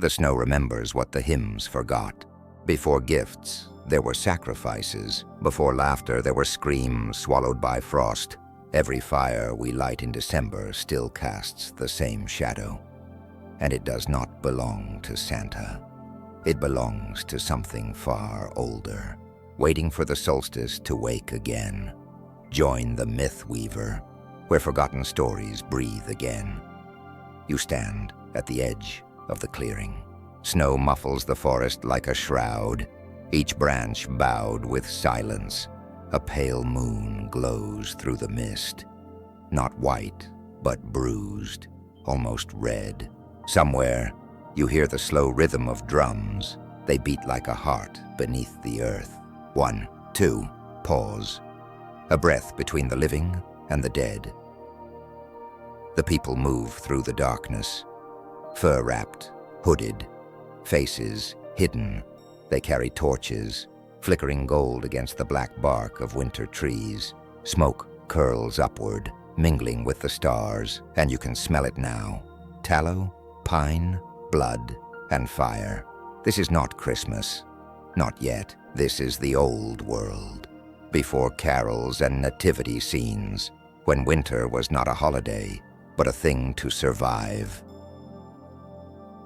The snow remembers what the hymns forgot. Before gifts, there were sacrifices. Before laughter, there were screams swallowed by frost. Every fire we light in December still casts the same shadow. And it does not belong to Santa. It belongs to something far older, waiting for the solstice to wake again. Join the myth weaver, where forgotten stories breathe again. You stand at the edge of the clearing. Snow muffles the forest like a shroud, each branch bowed with silence. A pale moon glows through the mist, not white, but bruised, almost red. Somewhere, you hear the slow rhythm of drums. They beat like a heart beneath the earth. 1, 2, pause. A breath between the living and the dead. The people move through the darkness, fur-wrapped, hooded, faces hidden. They carry torches, flickering gold against the black bark of winter trees. Smoke curls upward, mingling with the stars, and you can smell it now. Tallow, pine, blood, and fire. This is not Christmas. Not yet. This is the old world. Before carols and nativity scenes, when winter was not a holiday, but a thing to survive.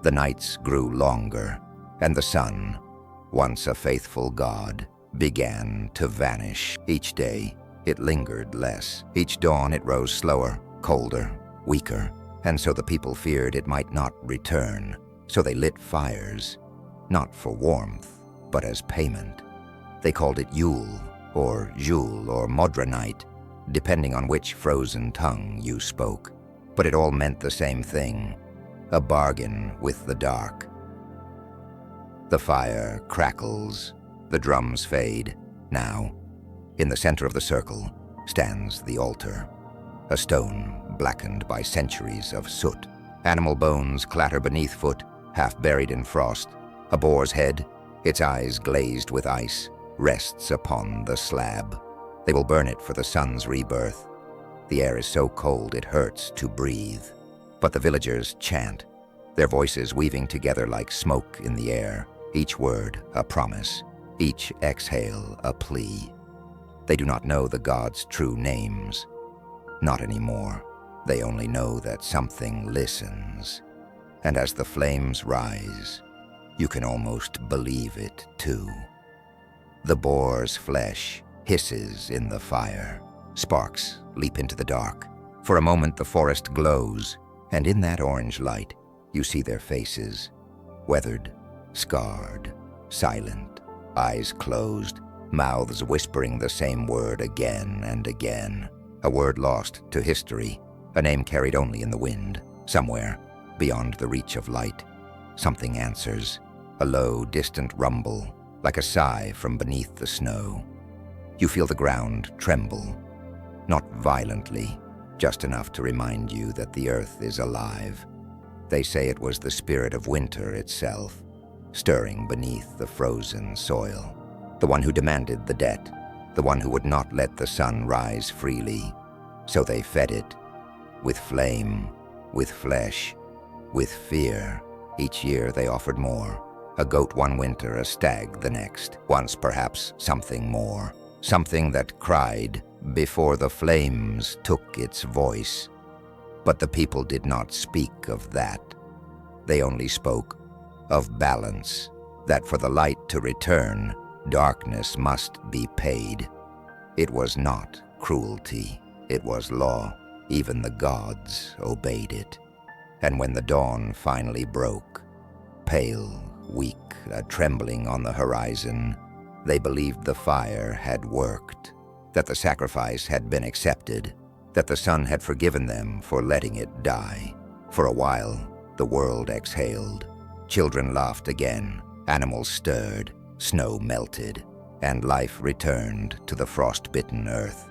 The nights grew longer, and the sun, once a faithful god, began to vanish. Each day, it lingered less. Each dawn, it rose slower, colder, weaker, and so the people feared it might not return. So they lit fires, not for warmth, but as payment. They called it Yule, or Jule, or Modra Night, depending on which frozen tongue you spoke. But it all meant the same thing, a bargain with the dark. The fire crackles, the drums fade. Now, in the center of the circle, stands the altar, a stone blackened by centuries of soot. Animal bones clatter beneath foot, half buried in frost. A boar's head, its eyes glazed with ice, rests upon the slab. They will burn it for the sun's rebirth. The air is so cold it hurts to breathe. But the villagers chant, their voices weaving together like smoke in the air, each word a promise, each exhale a plea. They do not know the gods' true names. Not anymore. They only know that something listens. And as the flames rise, you can almost believe it too. The boar's flesh hisses in the fire. Sparks leap into the dark. For a moment the forest glows, and in that orange light, you see their faces, weathered, scarred, silent, eyes closed, mouths whispering the same word again and again. A word lost to history, a name carried only in the wind. Somewhere, beyond the reach of light, something answers, a low, distant rumble, like a sigh from beneath the snow. You feel the ground tremble, not violently, just enough to remind you that the earth is alive. They say it was the spirit of winter itself, stirring beneath the frozen soil. The one who demanded the debt, the one who would not let the sun rise freely. So they fed it, with flame, with flesh, with fear. Each year they offered more. A goat one winter, a stag the next. Once perhaps something more. Something that cried before the flames took its voice. But the people did not speak of that. They only spoke of balance, that for the light to return, darkness must be paid. It was not cruelty, it was law. Even the gods obeyed it. And when the dawn finally broke, pale, weak, a trembling on the horizon, they believed the fire had worked, that the sacrifice had been accepted, that the sun had forgiven them for letting it die. For a while, the world exhaled. Children laughed again, animals stirred, snow melted, and life returned to the frost-bitten earth.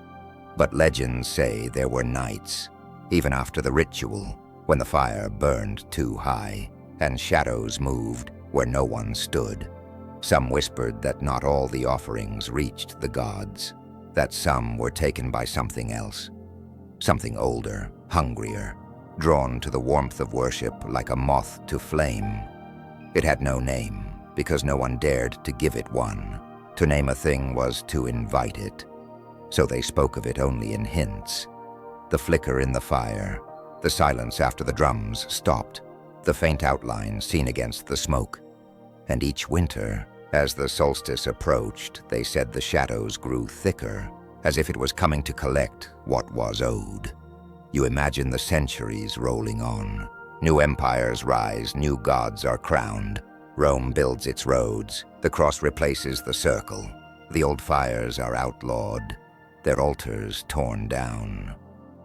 But legends say there were nights, even after the ritual, when the fire burned too high, and shadows moved where no one stood. Some whispered that not all the offerings reached the gods, that some were taken by something else, something older, hungrier, drawn to the warmth of worship like a moth to flame. It had no name, because no one dared to give it one. To name a thing was to invite it. So they spoke of it only in hints. The flicker in the fire, the silence after the drums stopped, the faint outline seen against the smoke. And each winter, as the solstice approached, they said the shadows grew thicker, as if it was coming to collect what was owed. You imagine the centuries rolling on. New empires rise, new gods are crowned. Rome builds its roads, the cross replaces the circle. The old fires are outlawed, their altars torn down.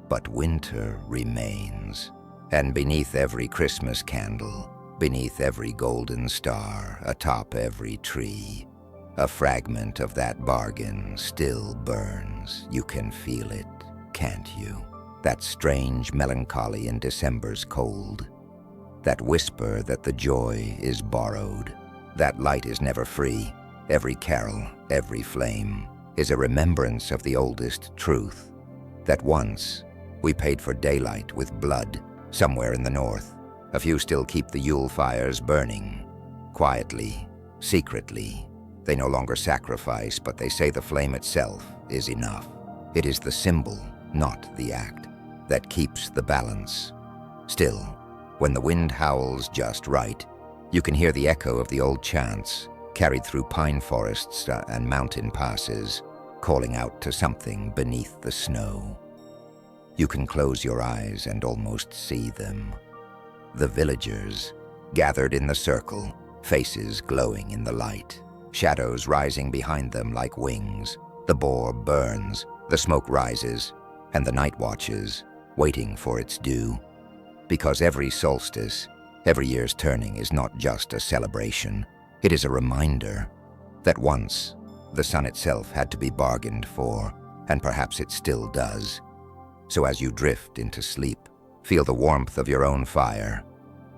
But winter remains, and beneath every Christmas candle, beneath every golden star, atop every tree, a fragment of that bargain still burns. You can feel it, can't you? That strange melancholy in December's cold. That whisper that the joy is borrowed. That light is never free. Every carol, every flame, is a remembrance of the oldest truth. That once we paid for daylight with blood somewhere in the north. A few still keep the Yule fires burning. Quietly, secretly. They no longer sacrifice, but they say the flame itself is enough. It is the symbol, not the act, that keeps the balance. Still, when the wind howls just right, you can hear the echo of the old chants, carried through pine forests and mountain passes, calling out to something beneath the snow. You can close your eyes and almost see them. The villagers, gathered in the circle, faces glowing in the light, shadows rising behind them like wings. The boar burns, the smoke rises, and the night watches, waiting for its due. Because every solstice, every year's turning is not just a celebration, it is a reminder that once the sun itself had to be bargained for, and perhaps it still does. So as you drift into sleep, feel the warmth of your own fire,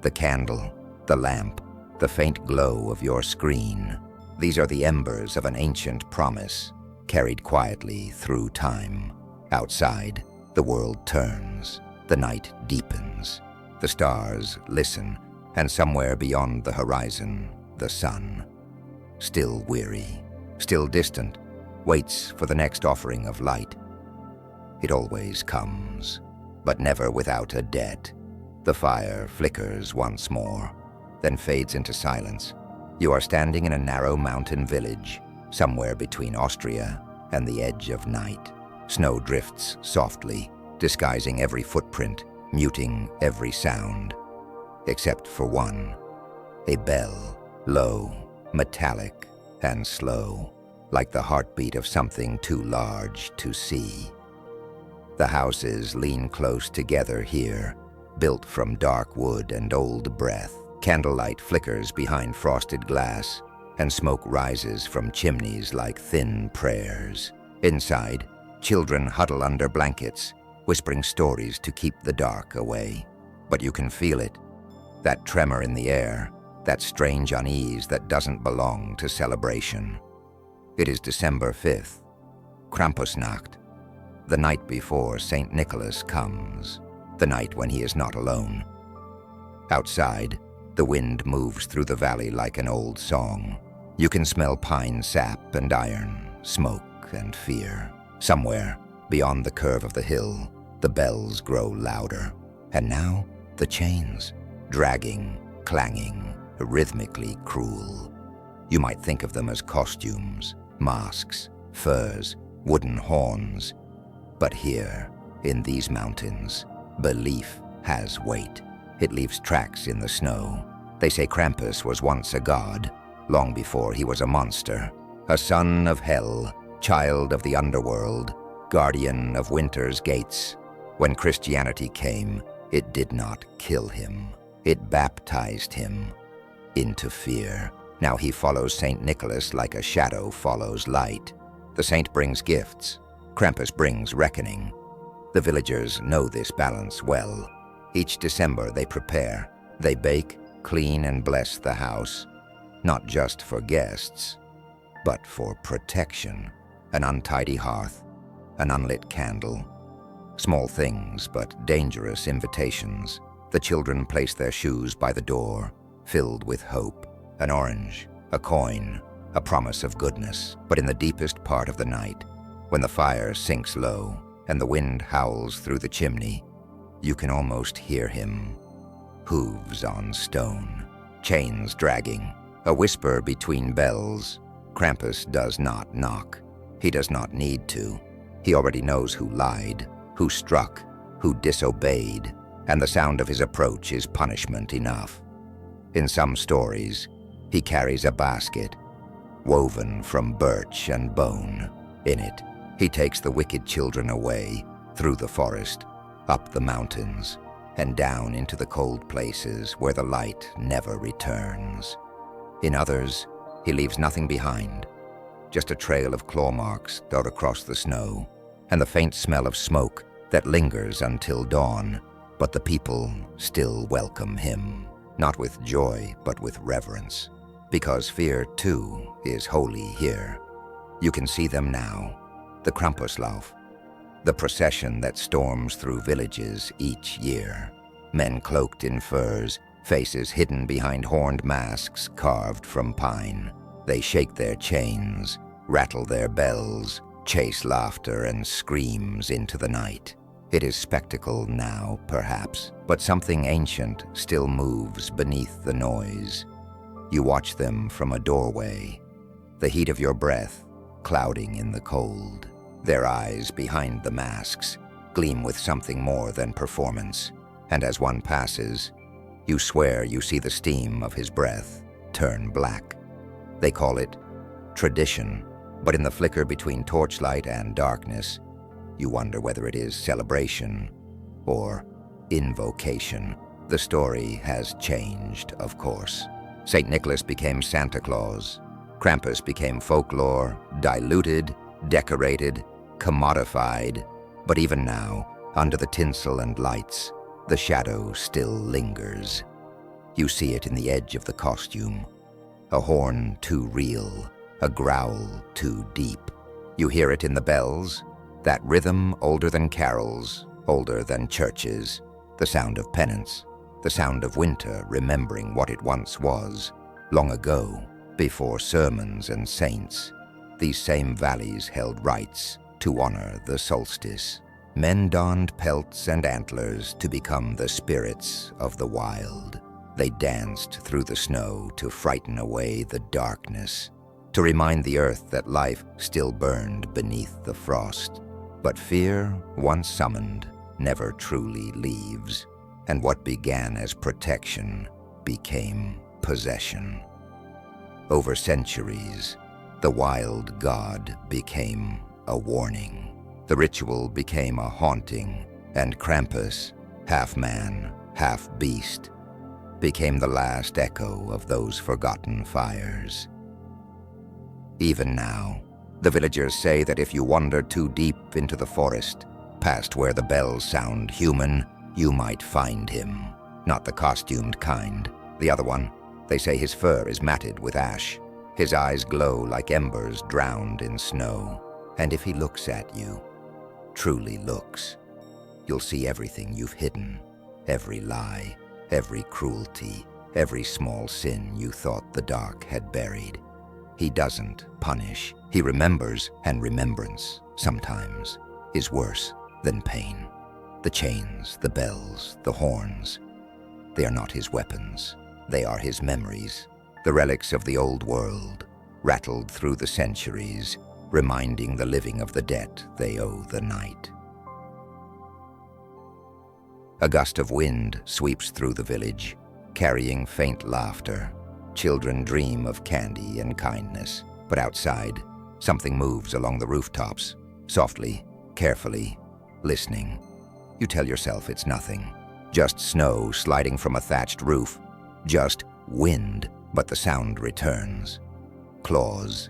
the candle, the lamp, the faint glow of your screen. These are the embers of an ancient promise, carried quietly through time. Outside, the world turns, the night deepens, the stars listen, and somewhere beyond the horizon, the sun, still weary, still distant, waits for the next offering of light. It always comes, but never without a debt. The fire flickers once more, then fades into silence. You are standing in a narrow mountain village, somewhere between Austria and the edge of night. Snow drifts softly, disguising every footprint, muting every sound, except for one. A bell, low, metallic, and slow, like the heartbeat of something too large to see. The houses lean close together here, built from dark wood and old breath. Candlelight flickers behind frosted glass, and smoke rises from chimneys like thin prayers. Inside, children huddle under blankets, whispering stories to keep the dark away. But you can feel it, that tremor in the air, that strange unease that doesn't belong to celebration. It is December 5th, Krampusnacht, the night before St. Nicholas comes, the night when he is not alone. Outside, the wind moves through the valley like an old song. You can smell pine sap and iron, smoke and fear. Somewhere, beyond the curve of the hill, the bells grow louder. And now, the chains, dragging, clanging, rhythmically cruel. You might think of them as costumes, masks, furs, wooden horns. But here, in these mountains, belief has weight. It leaves tracks in the snow. They say Krampus was once a god, long before he was a monster. A son of hell, child of the underworld, guardian of winter's gates. When Christianity came, it did not kill him. It baptized him into fear. Now he follows St. Nicholas like a shadow follows light. The saint brings gifts. Krampus brings reckoning. The villagers know this balance well. Each December they prepare. They bake, clean, and bless the house, not just for guests, but for protection. An untidy hearth, an unlit candle. Small things, but dangerous invitations. The children place their shoes by the door, filled with hope, an orange, a coin, a promise of goodness. But in the deepest part of the night, when the fire sinks low and the wind howls through the chimney, you can almost hear him. Hooves on stone, chains dragging, a whisper between bells. Krampus does not knock. He does not need to. He already knows who lied, who struck, who disobeyed, and the sound of his approach is punishment enough. In some stories, he carries a basket, woven from birch and bone. In it, he takes the wicked children away, through the forest, up the mountains, and down into the cold places where the light never returns. In others, he leaves nothing behind, just a trail of claw marks dot across the snow, and the faint smell of smoke that lingers until dawn. But the people still welcome him, not with joy, but with reverence, because fear, too, is holy here. You can see them now, the Krampuslauf, the procession that storms through villages each year. Men cloaked in furs, faces hidden behind horned masks carved from pine. They shake their chains, rattle their bells, chase laughter and screams into the night. It is spectacle now, perhaps, but something ancient still moves beneath the noise. You watch them from a doorway, the heat of your breath clouding in the cold. Their eyes behind the masks gleam with something more than performance, and as one passes, you swear you see the steam of his breath turn black. They call it tradition, but in the flicker between torchlight and darkness, you wonder whether it is celebration or invocation. The story has changed, of course. St. Nicholas became Santa Claus. Krampus became folklore, diluted, decorated, commodified. But even now, under the tinsel and lights, the shadow still lingers. You see it in the edge of the costume. A horn too real, a growl too deep. You hear it in the bells, that rhythm older than carols, older than churches, the sound of penance, the sound of winter remembering what it once was, long ago, before sermons and saints. These same valleys held rites to honor the solstice. Men donned pelts and antlers to become the spirits of the wild. They danced through the snow to frighten away the darkness, to remind the earth that life still burned beneath the frost. But fear, once summoned, never truly leaves, and what began as protection became possession. Over centuries, the wild god became a warning. The ritual became a haunting, and Krampus, half man, half beast, became the last echo of those forgotten fires. Even now, the villagers say that if you wander too deep into the forest, past where the bells sound human, you might find him. Not the costumed kind. The other one, they say his fur is matted with ash. His eyes glow like embers drowned in snow. And if he looks at you, truly looks, you'll see everything you've hidden, every lie, every cruelty, every small sin you thought the dark had buried. He doesn't punish. He remembers, and remembrance, sometimes, is worse than pain. The chains, the bells, the horns, they are not his weapons. They are his memories, the relics of the old world, rattled through the centuries, reminding the living of the debt they owe the night. A gust of wind sweeps through the village, carrying faint laughter. Children dream of candy and kindness, but outside, something moves along the rooftops, softly, carefully, listening. You tell yourself it's nothing, just snow sliding from a thatched roof, just wind, but the sound returns. Claws,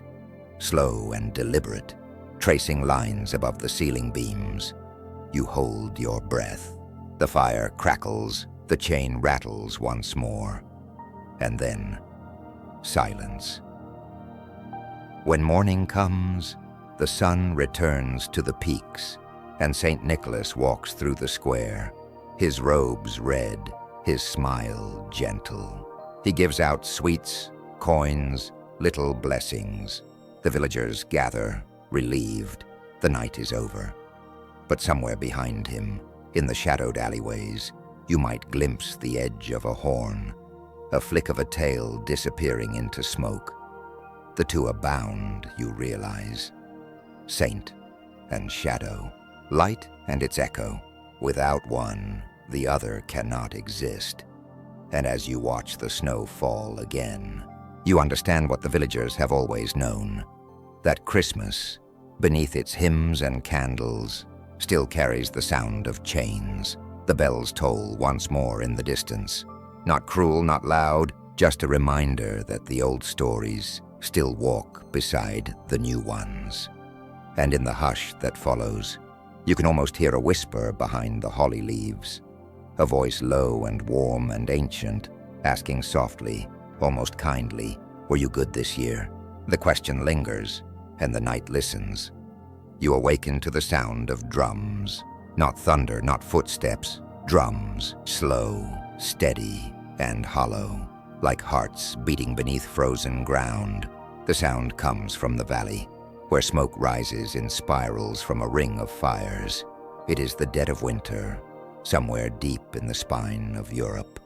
slow and deliberate, tracing lines above the ceiling beams. You hold your breath. The fire crackles, the chain rattles once more, and then silence. When morning comes, the sun returns to the peaks, and St. Nicholas walks through the square, his robes red, his smile gentle. He gives out sweets, coins, little blessings. The villagers gather, relieved. The night is over. But somewhere behind him, in the shadowed alleyways, you might glimpse the edge of a horn, a flick of a tail disappearing into smoke. The two are bound, you realize. Saint and shadow, light and its echo. Without one, the other cannot exist. And as you watch the snow fall again, you understand what the villagers have always known, that Christmas, beneath its hymns and candles, still carries the sound of chains. The bells toll once more in the distance. Not cruel, not loud, just a reminder that the old stories still walk beside the new ones. And in the hush that follows, you can almost hear a whisper behind the holly leaves, a voice low and warm and ancient, asking softly, almost kindly, "Were you good this year?" The question lingers, and the night listens. You awaken to the sound of drums. Not thunder, not footsteps. Drums, slow, steady, and hollow, like hearts beating beneath frozen ground. The sound comes from the valley, where smoke rises in spirals from a ring of fires. It is the dead of winter, somewhere deep in the spine of Europe.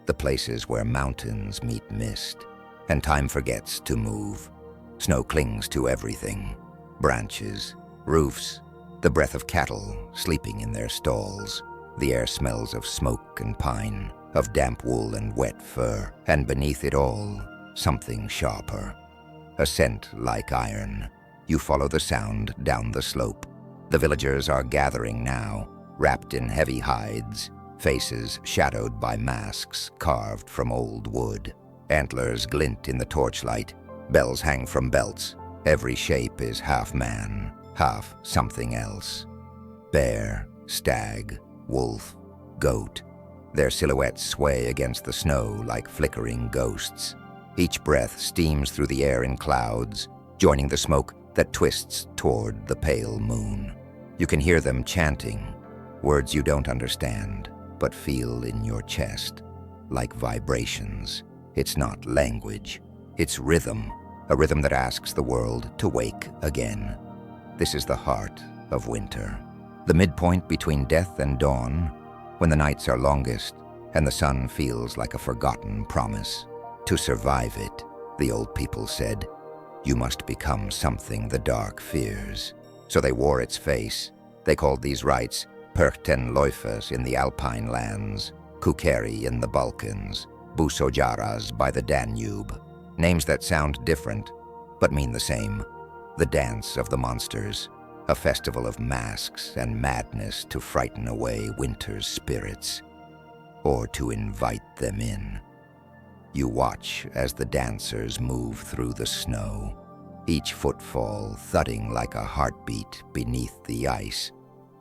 The places where mountains meet mist, and time forgets to move. Snow clings to everything. Branches, roofs, the breath of cattle sleeping in their stalls. The air smells of smoke and pine, of damp wool and wet fur, and beneath it all, something sharper. A scent like iron. You follow the sound down the slope. The villagers are gathering now, wrapped in heavy hides, faces shadowed by masks carved from old wood. Antlers glint in the torchlight, bells hang from belts. Every shape is half man, half something else. Bear, stag, wolf, goat. Their silhouettes sway against the snow like flickering ghosts. Each breath steams through the air in clouds, joining the smoke that twists toward the pale moon. You can hear them chanting, words you don't understand, but feel in your chest, like vibrations. It's not language, it's rhythm, a rhythm that asks the world to wake again. This is the heart of winter, the midpoint between death and dawn, when the nights are longest and the sun feels like a forgotten promise. To survive it, the old people said, you must become something the dark fears. So they wore its face. They called these rites Perchtenläufers in the Alpine lands, Kukeri in the Balkans, Busojaras by the Danube. Names that sound different, but mean the same. The dance of the monsters, a festival of masks and madness to frighten away winter's spirits, or to invite them in. You watch as the dancers move through the snow, each footfall thudding like a heartbeat beneath the ice.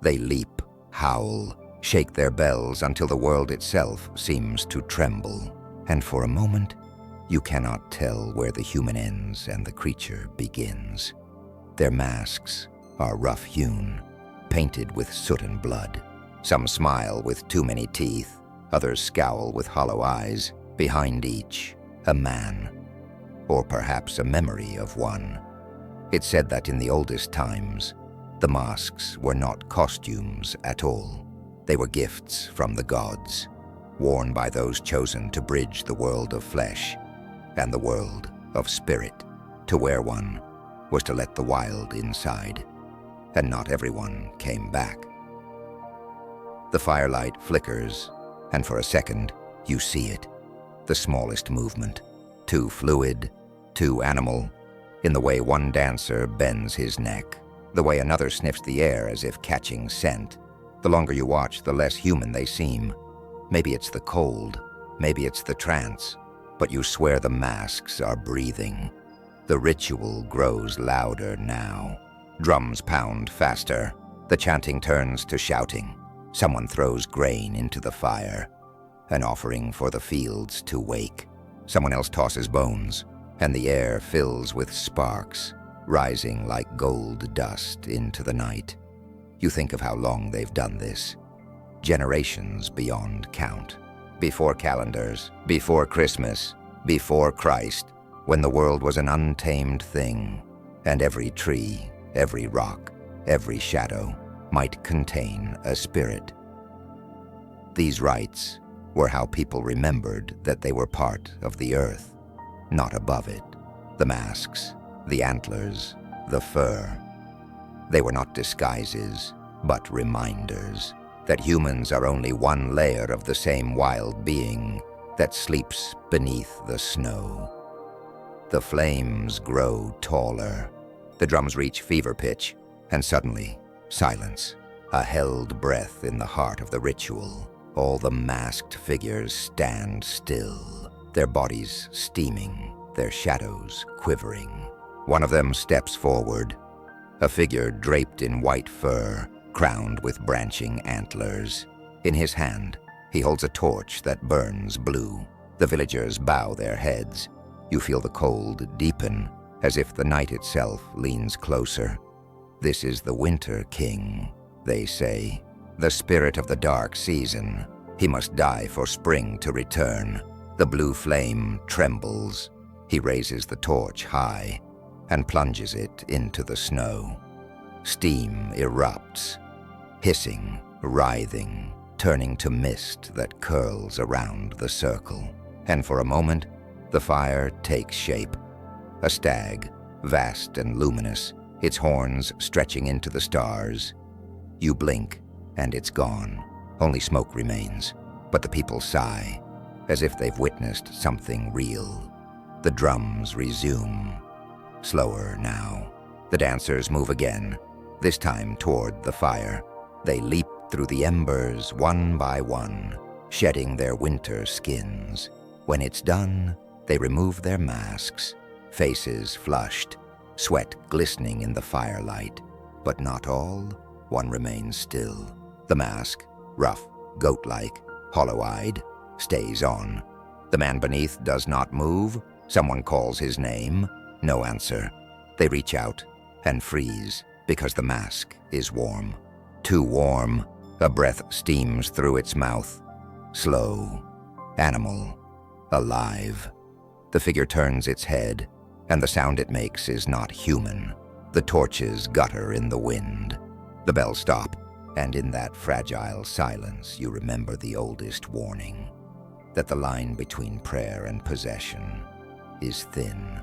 They leap, howl, shake their bells until the world itself seems to tremble, and for a moment, you cannot tell where the human ends and the creature begins. Their masks are rough-hewn, painted with soot and blood. Some smile with too many teeth, others scowl with hollow eyes. Behind each, a man, or perhaps a memory of one. It's said that in the oldest times, the masks were not costumes at all. They were gifts from the gods, worn by those chosen to bridge the world of flesh and the world of spirit. To wear one was to let the wild inside, and not everyone came back. The firelight flickers, and for a second, you see it. The smallest movement, too fluid, too animal, in the way one dancer bends his neck, the way another sniffs the air as if catching scent. The longer you watch, the less human they seem. Maybe it's the cold, maybe it's the trance, but you swear the masks are breathing. The ritual grows louder now. Drums pound faster. The chanting turns to shouting. Someone throws grain into the fire, an offering for the fields to wake. Someone else tosses bones, and the air fills with sparks, rising like gold dust into the night. You think of how long they've done this. Generations beyond count. before calendars, before Christmas, before Christ, when the world was an untamed thing, and every tree, every rock, every shadow might contain a spirit. These rites were how people remembered that they were part of the earth, not above it. The masks, the antlers, the fur. They were not disguises, but reminders that humans are only one layer of the same wild being that sleeps beneath the snow. The flames grow taller. The drums reach fever pitch, and suddenly, silence, a held breath in the heart of the ritual. All the masked figures stand still, their bodies steaming, their shadows quivering. One of them steps forward, a figure draped in white fur, crowned with branching antlers. In his hand, he holds a torch that burns blue. The villagers bow their heads. You feel the cold deepen, as if the night itself leans closer. This is the Winter King, they say, the spirit of the dark season. He must die for spring to return. The blue flame trembles. He raises the torch high and plunges it into the snow. Steam erupts, hissing, writhing, turning to mist that curls around the circle. And for a moment, the fire takes shape. A stag, vast and luminous, its horns stretching into the stars. You blink, and it's gone. Only smoke remains, but the people sigh, as if they've witnessed something real. The drums resume, slower now. The dancers move again, this time toward the fire. They leap through the embers one by one, shedding their winter skins. When it's done, they remove their masks, faces flushed, sweat glistening in the firelight. But not all. One remains still. The mask, rough, goat-like, hollow-eyed, stays on. The man beneath does not move. Someone calls his name. No answer. They reach out and freeze because the mask is warm. Too warm. A breath steams through its mouth. Slow. Animal. Alive. The figure turns its head, and the sound it makes is not human. The torches gutter in the wind. The bells stop, and in that fragile silence you remember the oldest warning, that the line between prayer and possession is thin.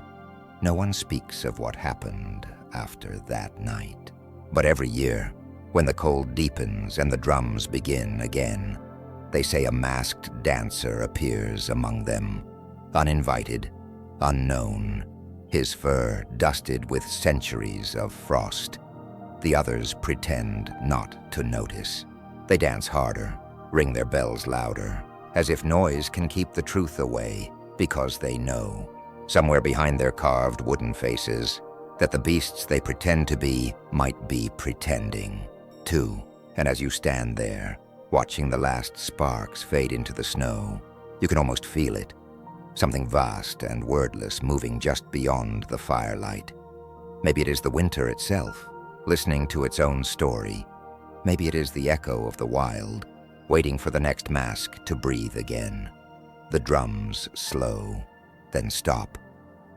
No one speaks of what happened after that night. But every year, when the cold deepens and the drums begin again, they say a masked dancer appears among them, uninvited, unknown, his fur dusted with centuries of frost. The others pretend not to notice. They dance harder, ring their bells louder, as if noise can keep the truth away, because they know, somewhere behind their carved wooden faces, that the beasts they pretend to be might be pretending, too. And as you stand there, watching the last sparks fade into the snow, you can almost feel it, something vast and wordless moving just beyond the firelight. Maybe it is the winter itself, listening to its own story. Maybe it is the echo of the wild, waiting for the next mask to breathe again. The drums slow, then stop.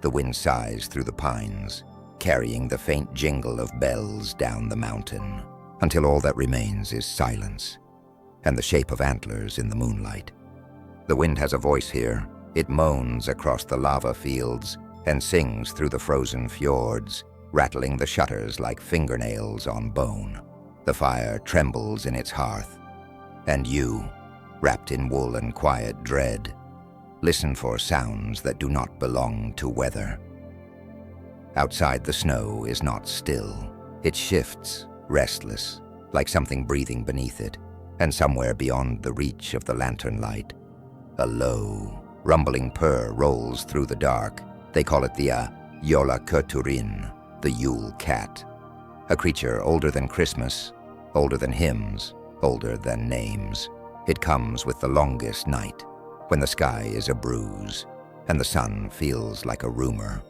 The wind sighs through the pines, carrying the faint jingle of bells down the mountain, until all that remains is silence and the shape of antlers in the moonlight. The wind has a voice here. It moans across the lava fields and sings through the frozen fjords, rattling the shutters like fingernails on bone. The fire trembles in its hearth, and you, wrapped in wool and quiet dread, listen for sounds that do not belong to weather. Outside, the snow is not still. It shifts, restless, like something breathing beneath it, and somewhere beyond the reach of the lantern light, a low, rumbling purr rolls through the dark. They call it the Yola Kurturin, the Yule cat, a creature older than Christmas, older than hymns, older than names. It comes with the longest night, when the sky is a bruise, and the sun feels like a rumor.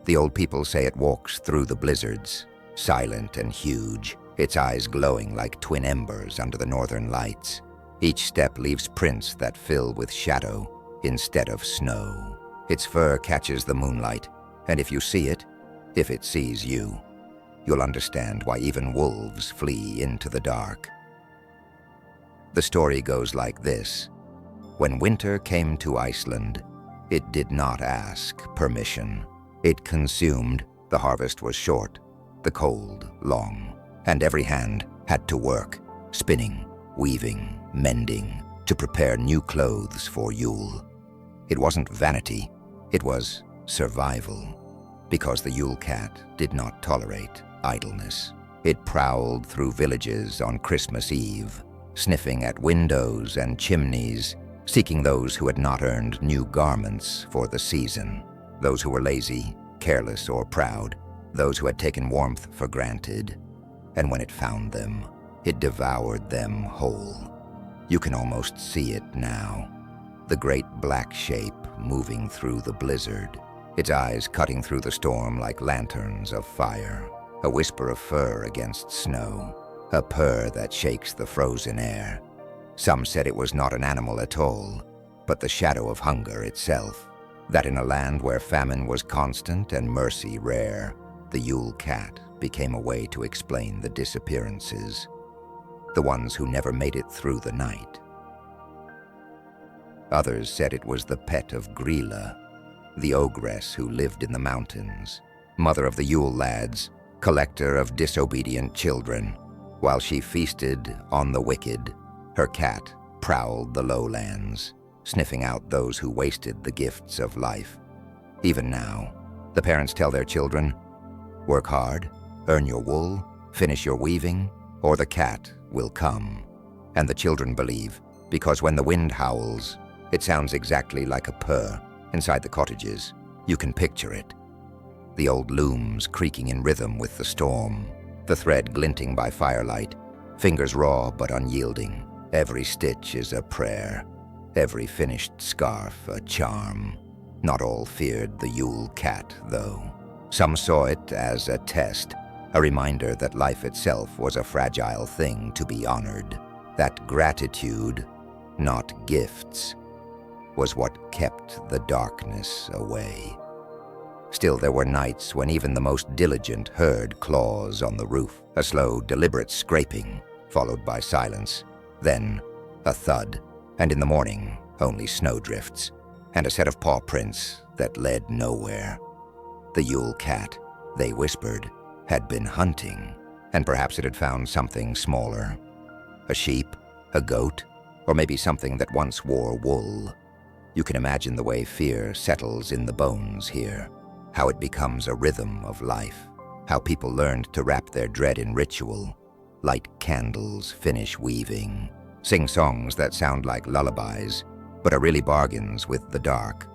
The old people say it walks through the blizzards, silent and huge, its eyes glowing like twin embers under the northern lights. Each step leaves prints that fill with shadow instead of snow. Its fur catches the moonlight, and if you see it, if it sees you, you'll understand why even wolves flee into the dark. The story goes like this. When winter came to Iceland, it did not ask permission. It consumed. The harvest was short, the cold long, and every hand had to work, spinning, weaving, mending, to prepare new clothes for Yule. It wasn't vanity, it was survival, because the Yule cat did not tolerate idleness. It prowled through villages on Christmas Eve, sniffing at windows and chimneys, seeking those who had not earned new garments for the season, those who were lazy, careless, or proud, those who had taken warmth for granted. And when it found them, it devoured them whole. You can almost see it now, the great black shape moving through the blizzard, its eyes cutting through the storm like lanterns of fire, a whisper of fur against snow, a purr that shakes the frozen air. Some said it was not an animal at all, but the shadow of hunger itself, that in a land where famine was constant and mercy rare, the Yule cat became a way to explain the disappearances, the ones who never made it through the night. Others said it was the pet of Grilla, the ogress who lived in the mountains, mother of the Yule lads, collector of disobedient children. While she feasted on the wicked, her cat prowled the lowlands, sniffing out those who wasted the gifts of life. Even now, the parents tell their children, work hard, earn your wool, finish your weaving, or the cat will come. And the children believe, because when the wind howls, it sounds exactly like a purr inside the cottages. You can picture it. The old looms creaking in rhythm with the storm, the thread glinting by firelight, fingers raw but unyielding. Every stitch is a prayer, every finished scarf a charm. Not all feared the Yule cat, though. Some saw it as a test, a reminder that life itself was a fragile thing to be honored, that gratitude, not gifts, was what kept the darkness away. Still, there were nights when even the most diligent heard claws on the roof, a slow, deliberate scraping, followed by silence, then a thud, and in the morning, only snowdrifts, and a set of paw prints that led nowhere. The Yule cat, they whispered, had been hunting, and perhaps it had found something smaller. A sheep, a goat, or maybe something that once wore wool. You can imagine the way fear settles in the bones here, how it becomes a rhythm of life, how people learned to wrap their dread in ritual, light candles, finish weaving, sing songs that sound like lullabies, but are really bargains with the dark.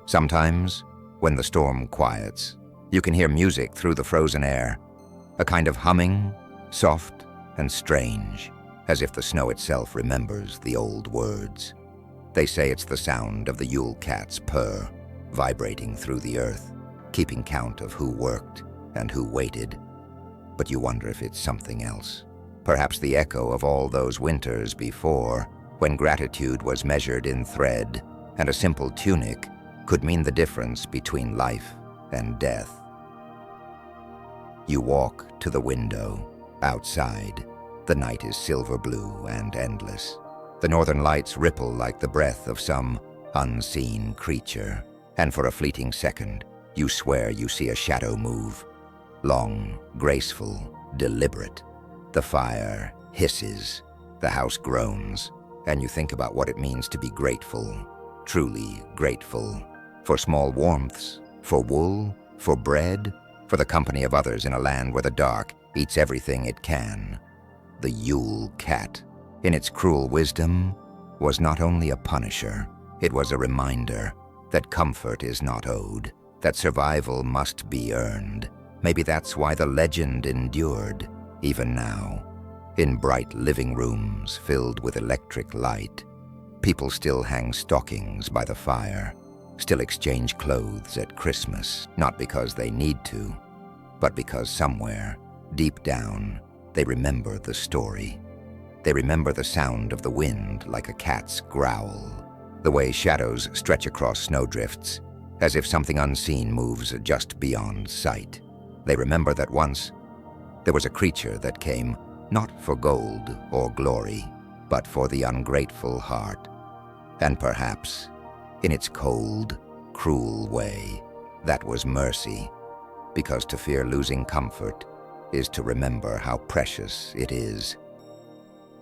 Sometimes, when the storm quiets, you can hear music through the frozen air, a kind of humming, soft and strange, as if the snow itself remembers the old words. They say it's the sound of the Yule cat's purr, vibrating through the earth, keeping count of who worked and who waited. But you wonder if it's something else. Perhaps the echo of all those winters before, when gratitude was measured in thread, and a simple tunic could mean the difference between life and death. You walk to the window. Outside, the night is silver blue and endless. The northern lights ripple like the breath of some unseen creature, and for a fleeting second, you swear you see a shadow move. Long, graceful, deliberate. The fire hisses, the house groans, and you think about what it means to be grateful, truly grateful, for small warmths, for wool, for bread, for the company of others in a land where the dark eats everything it can. The Yule cat, in its cruel wisdom, was not only a punisher, it was a reminder that comfort is not owed, that survival must be earned. Maybe that's why the legend endured, even now. In bright living rooms filled with electric light, people still hang stockings by the fire, still exchange clothes at Christmas, not because they need to, but because somewhere, deep down, they remember the story. They remember the sound of the wind like a cat's growl, the way shadows stretch across snowdrifts, as if something unseen moves just beyond sight. They remember that once there was a creature that came not for gold or glory, but for the ungrateful heart. And perhaps, in its cold, cruel way, that was mercy, because to fear losing comfort is to remember how precious it is.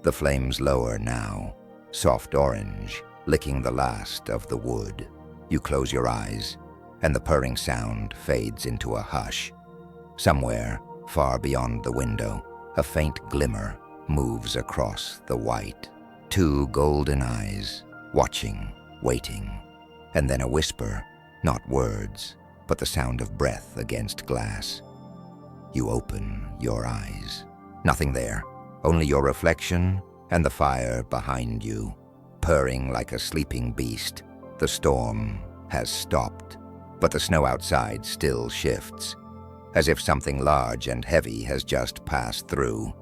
The flames lower now, soft orange, licking the last of the wood. You close your eyes, and the purring sound fades into a hush. Somewhere, far beyond the window, a faint glimmer moves across the white. Two golden eyes, watching, waiting, and then a whisper, not words, but the sound of breath against glass. You open your eyes. Nothing there, only your reflection and the fire behind you, purring like a sleeping beast. The storm has stopped, but the snow outside still shifts, as if something large and heavy has just passed through.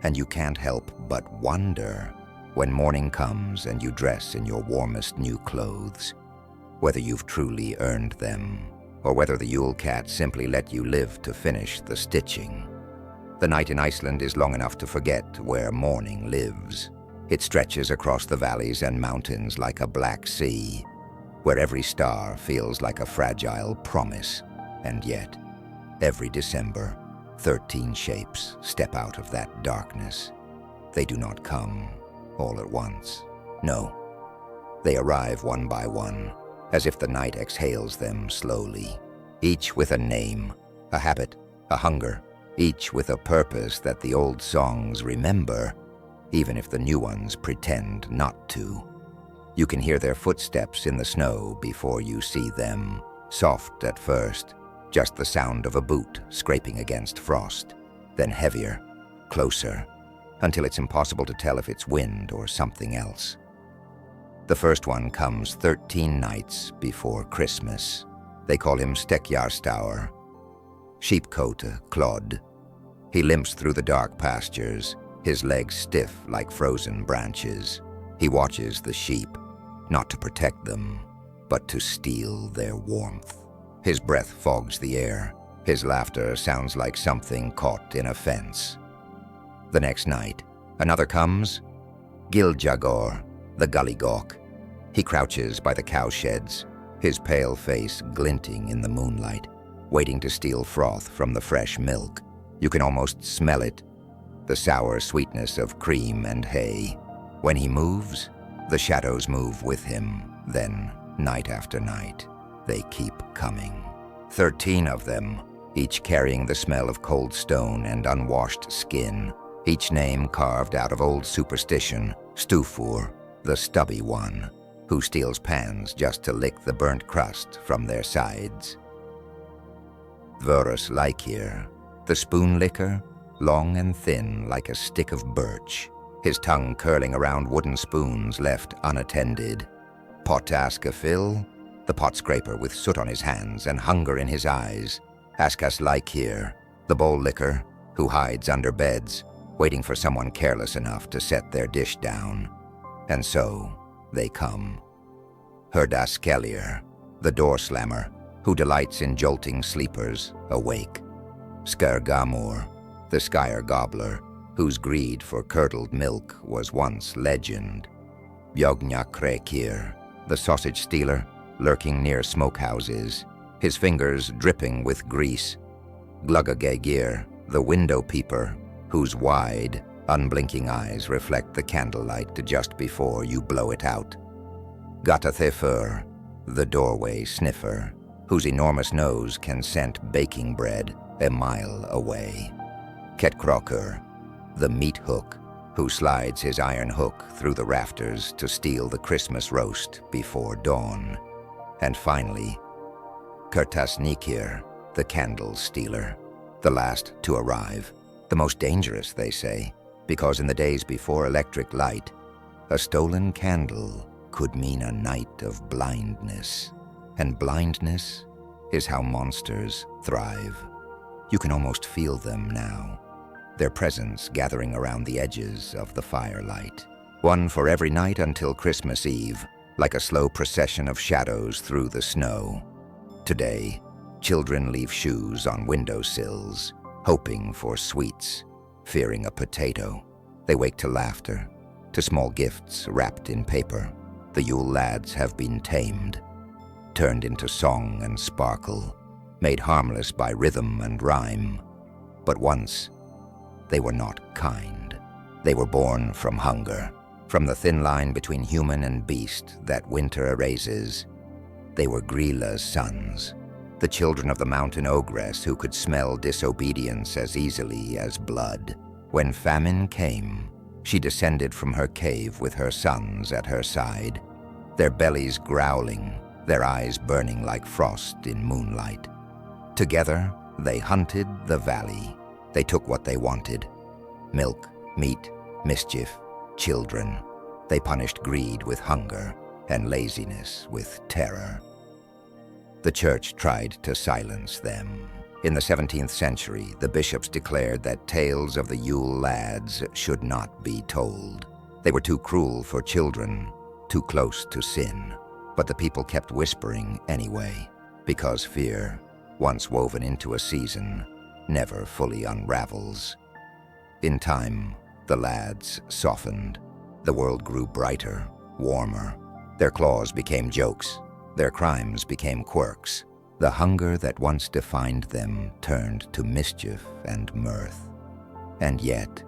And you can't help but wonder, when morning comes and you dress in your warmest new clothes, whether you've truly earned them, or whether the Yule Cat simply let you live to finish the stitching. The night in Iceland is long enough to forget where morning lives. It stretches across the valleys and mountains like a black sea, where every star feels like a fragile promise. And yet, every December, 13 shapes step out of that darkness. They do not come all at once. No, they arrive one by one, as if the night exhales them slowly, each with a name, a habit, a hunger, each with a purpose that the old songs remember, even if the new ones pretend not to. You can hear their footsteps in the snow before you see them, soft at first, just the sound of a boot scraping against frost, then heavier, closer, until it's impossible to tell if it's wind or something else. The first one comes 13 nights before Christmas. They call him Stekkjarstaur, sheepcoat clod. He limps through the dark pastures, his legs stiff like frozen branches. He watches the sheep, not to protect them, but to steal their warmth. His breath fogs the air. His laughter sounds like something caught in a fence. The next night, another comes, Giljagor, the gullygawk. He crouches by the cowsheds, his pale face glinting in the moonlight, waiting to steal froth from the fresh milk. You can almost smell it, the sour sweetness of cream and hay. When he moves, the shadows move with him. Then, night after night, they keep coming. 13 of them, each carrying the smell of cold stone and unwashed skin, each name carved out of old superstition. Stufur, the stubby one, who steals pans just to lick the burnt crust from their sides. Vörus Leikir, the spoon licker, long and thin like a stick of birch, his tongue curling around wooden spoons left unattended. Potaskafil, the pot scraper with soot on his hands and hunger in his eyes. Askas Leikir, the bowl licker, who hides under beds, waiting for someone careless enough to set their dish down. And so, they come. Herdaskelir, the door slammer, who delights in jolting sleepers awake. Skergamur, the skyer gobbler, whose greed for curdled milk was once legend. Bjognakrekir, the sausage stealer, lurking near smokehouses, his fingers dripping with grease. Gluggagegir, the window peeper, whose wide, unblinking eyes reflect the candlelight to just before you blow it out. Gatathefur, the doorway sniffer, whose enormous nose can scent baking bread a mile away. Ketkrokur, the meat hook, who slides his iron hook through the rafters to steal the Christmas roast before dawn. And finally, Kertasnikir, the candle stealer, the last to arrive, the most dangerous, they say, because in the days before electric light, a stolen candle could mean a night of blindness. And blindness is how monsters thrive. You can almost feel them now, their presence gathering around the edges of the firelight. One for every night until Christmas Eve, like a slow procession of shadows through the snow. Today, children leave shoes on windowsills, hoping for sweets, fearing a potato. They wake to laughter, to small gifts wrapped in paper. The Yule lads have been tamed, turned into song and sparkle, made harmless by rhythm and rhyme. But once, they were not kind. They were born from hunger, from the thin line between human and beast that winter erases. They were Grila's sons, the children of the mountain ogress who could smell disobedience as easily as blood. When famine came, she descended from her cave with her sons at her side, their bellies growling, their eyes burning like frost in moonlight. Together, they hunted the valley. They took what they wanted: milk, meat, mischief, children. They punished greed with hunger and laziness with terror. The church tried to silence them. In the 17th century, the bishops declared that tales of the Yule lads should not be told. They were too cruel for children, too close to sin. But the people kept whispering anyway, because fear, once woven into a season, never fully unravels. In time, the lads softened. The world grew brighter, warmer. Their claws became jokes. Their crimes became quirks. The hunger that once defined them turned to mischief and mirth. And yet,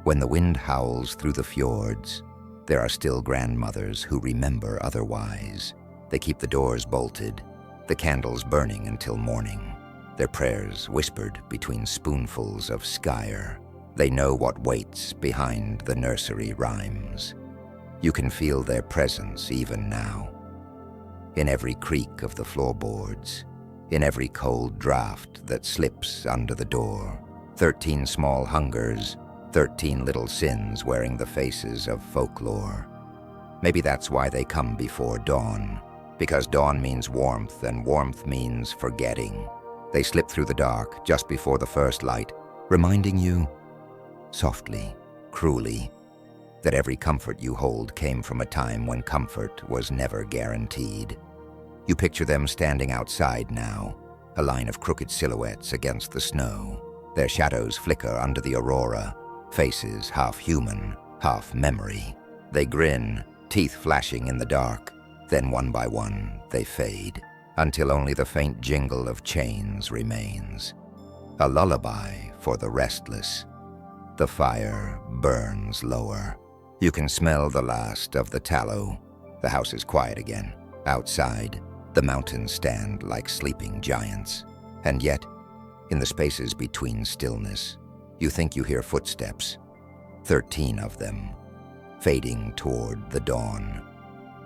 when the wind howls through the fjords, there are still grandmothers who remember otherwise. They keep the doors bolted, the candles burning until morning, their prayers whispered between spoonfuls of skyr. They know what waits behind the nursery rhymes. You can feel their presence even now. In every creak of the floorboards, in every cold draft that slips under the door. 13 small hungers, 13 little sins wearing the faces of folklore. Maybe that's why they come before dawn, because dawn means warmth and warmth means forgetting. They slip through the dark just before the first light, reminding you, softly, cruelly, that every comfort you hold came from a time when comfort was never guaranteed. You picture them standing outside now, a line of crooked silhouettes against the snow. Their shadows flicker under the aurora, faces half human, half memory. They grin, teeth flashing in the dark. Then one by one, they fade, until only the faint jingle of chains remains. A lullaby for the restless. The fire burns lower. You can smell the last of the tallow. The house is quiet again. Outside, the mountains stand like sleeping giants. And yet, in the spaces between stillness, you think you hear footsteps, 13 of them, fading toward the dawn.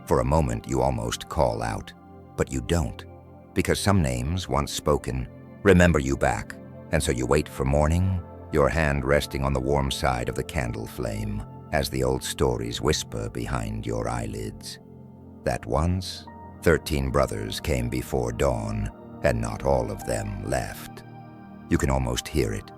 For a moment, you almost call out, but you don't, because some names, once spoken, remember you back, and so you wait for morning, your hand resting on the warm side of the candle flame, as the old stories whisper behind your eyelids. That once, 13 brothers came before dawn, and not all of them left. You can almost hear it,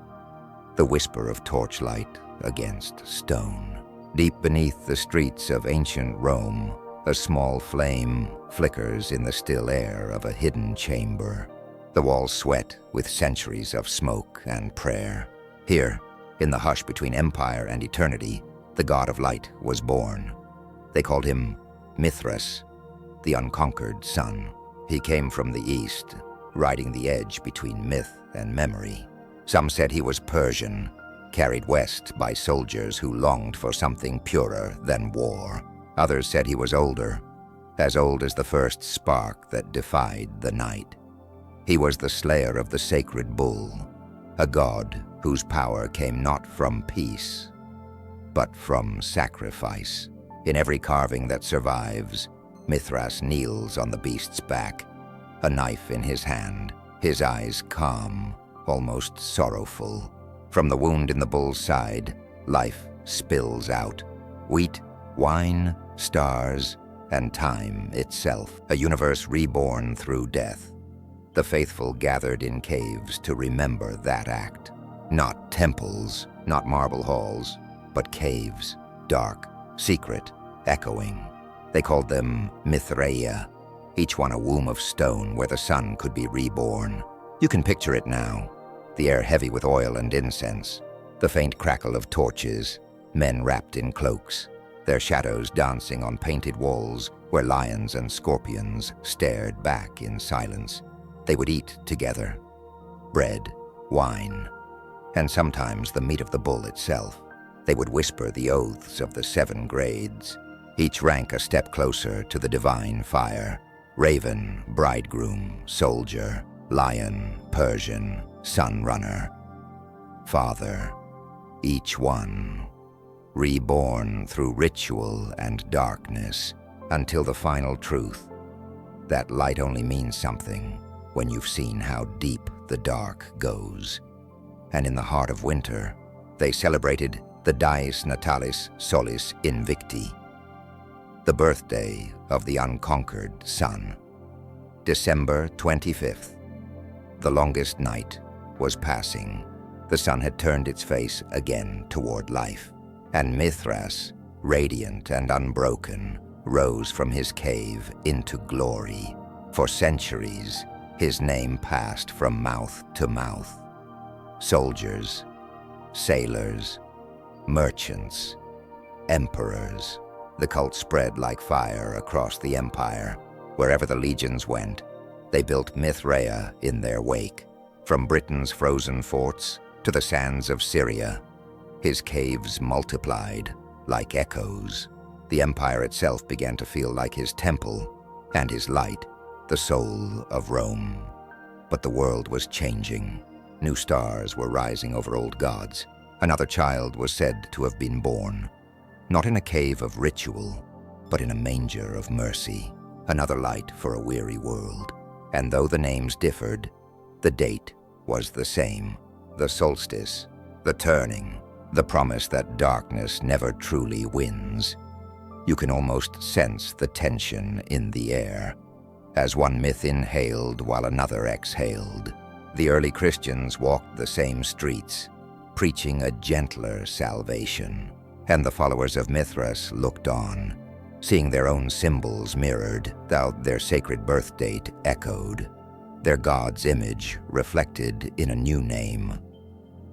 the whisper of torchlight against stone. Deep beneath the streets of ancient Rome, a small flame flickers in the still air of a hidden chamber. The walls sweat with centuries of smoke and prayer. Here, in the hush between empire and eternity, the god of light was born. They called him Mithras, the unconquered sun. He came from the east, riding the edge between myth and memory. Some said he was Persian, carried west by soldiers who longed for something purer than war. Others said he was older, as old as the first spark that defied the night. He was the slayer of the sacred bull, a god whose power came not from peace, but from sacrifice. In every carving that survives, Mithras kneels on the beast's back, a knife in his hand, his eyes calm, almost sorrowful. From the wound in the bull's side, life spills out. Wheat, wine, stars, and time itself, a universe reborn through death. The faithful gathered in caves to remember that act. Not temples, not marble halls, but caves, dark, secret, echoing. They called them Mithraea, each one a womb of stone where the sun could be reborn. You can picture it now, the air heavy with oil and incense, the faint crackle of torches, men wrapped in cloaks, their shadows dancing on painted walls where lions and scorpions stared back in silence. They would eat together, bread, wine, and sometimes the meat of the bull itself. They would whisper the oaths of the 7 grades, each rank a step closer to the divine fire. Raven, bridegroom, soldier, lion, Persian, sunrunner, father, each one reborn through ritual and darkness until the final truth, that light only means something when you've seen how deep the dark goes. And in the heart of winter, they celebrated the Dies Natalis Solis Invicti, the birthday of the unconquered sun. December 25th. The longest night was passing. The sun had turned its face again toward life, and Mithras, radiant and unbroken, rose from his cave into glory. For centuries, his name passed from mouth to mouth. Soldiers, sailors, merchants, emperors. The cult spread like fire across the empire. Wherever the legions went, they built Mithraea in their wake. From Britain's frozen forts to the sands of Syria, his caves multiplied like echoes. The empire itself began to feel like his temple, and his light, the soul of Rome. But the world was changing. New stars were rising over old gods. Another child was said to have been born, not in a cave of ritual, but in a manger of mercy. Another light for a weary world. And though the names differed, the date was the same. The solstice, the turning, the promise that darkness never truly wins. You can almost sense the tension in the air, as one myth inhaled while another exhaled. The early Christians walked the same streets, preaching a gentler salvation, and the followers of Mithras looked on, seeing their own symbols mirrored, though their sacred birth date echoed, their god's image reflected in a new name.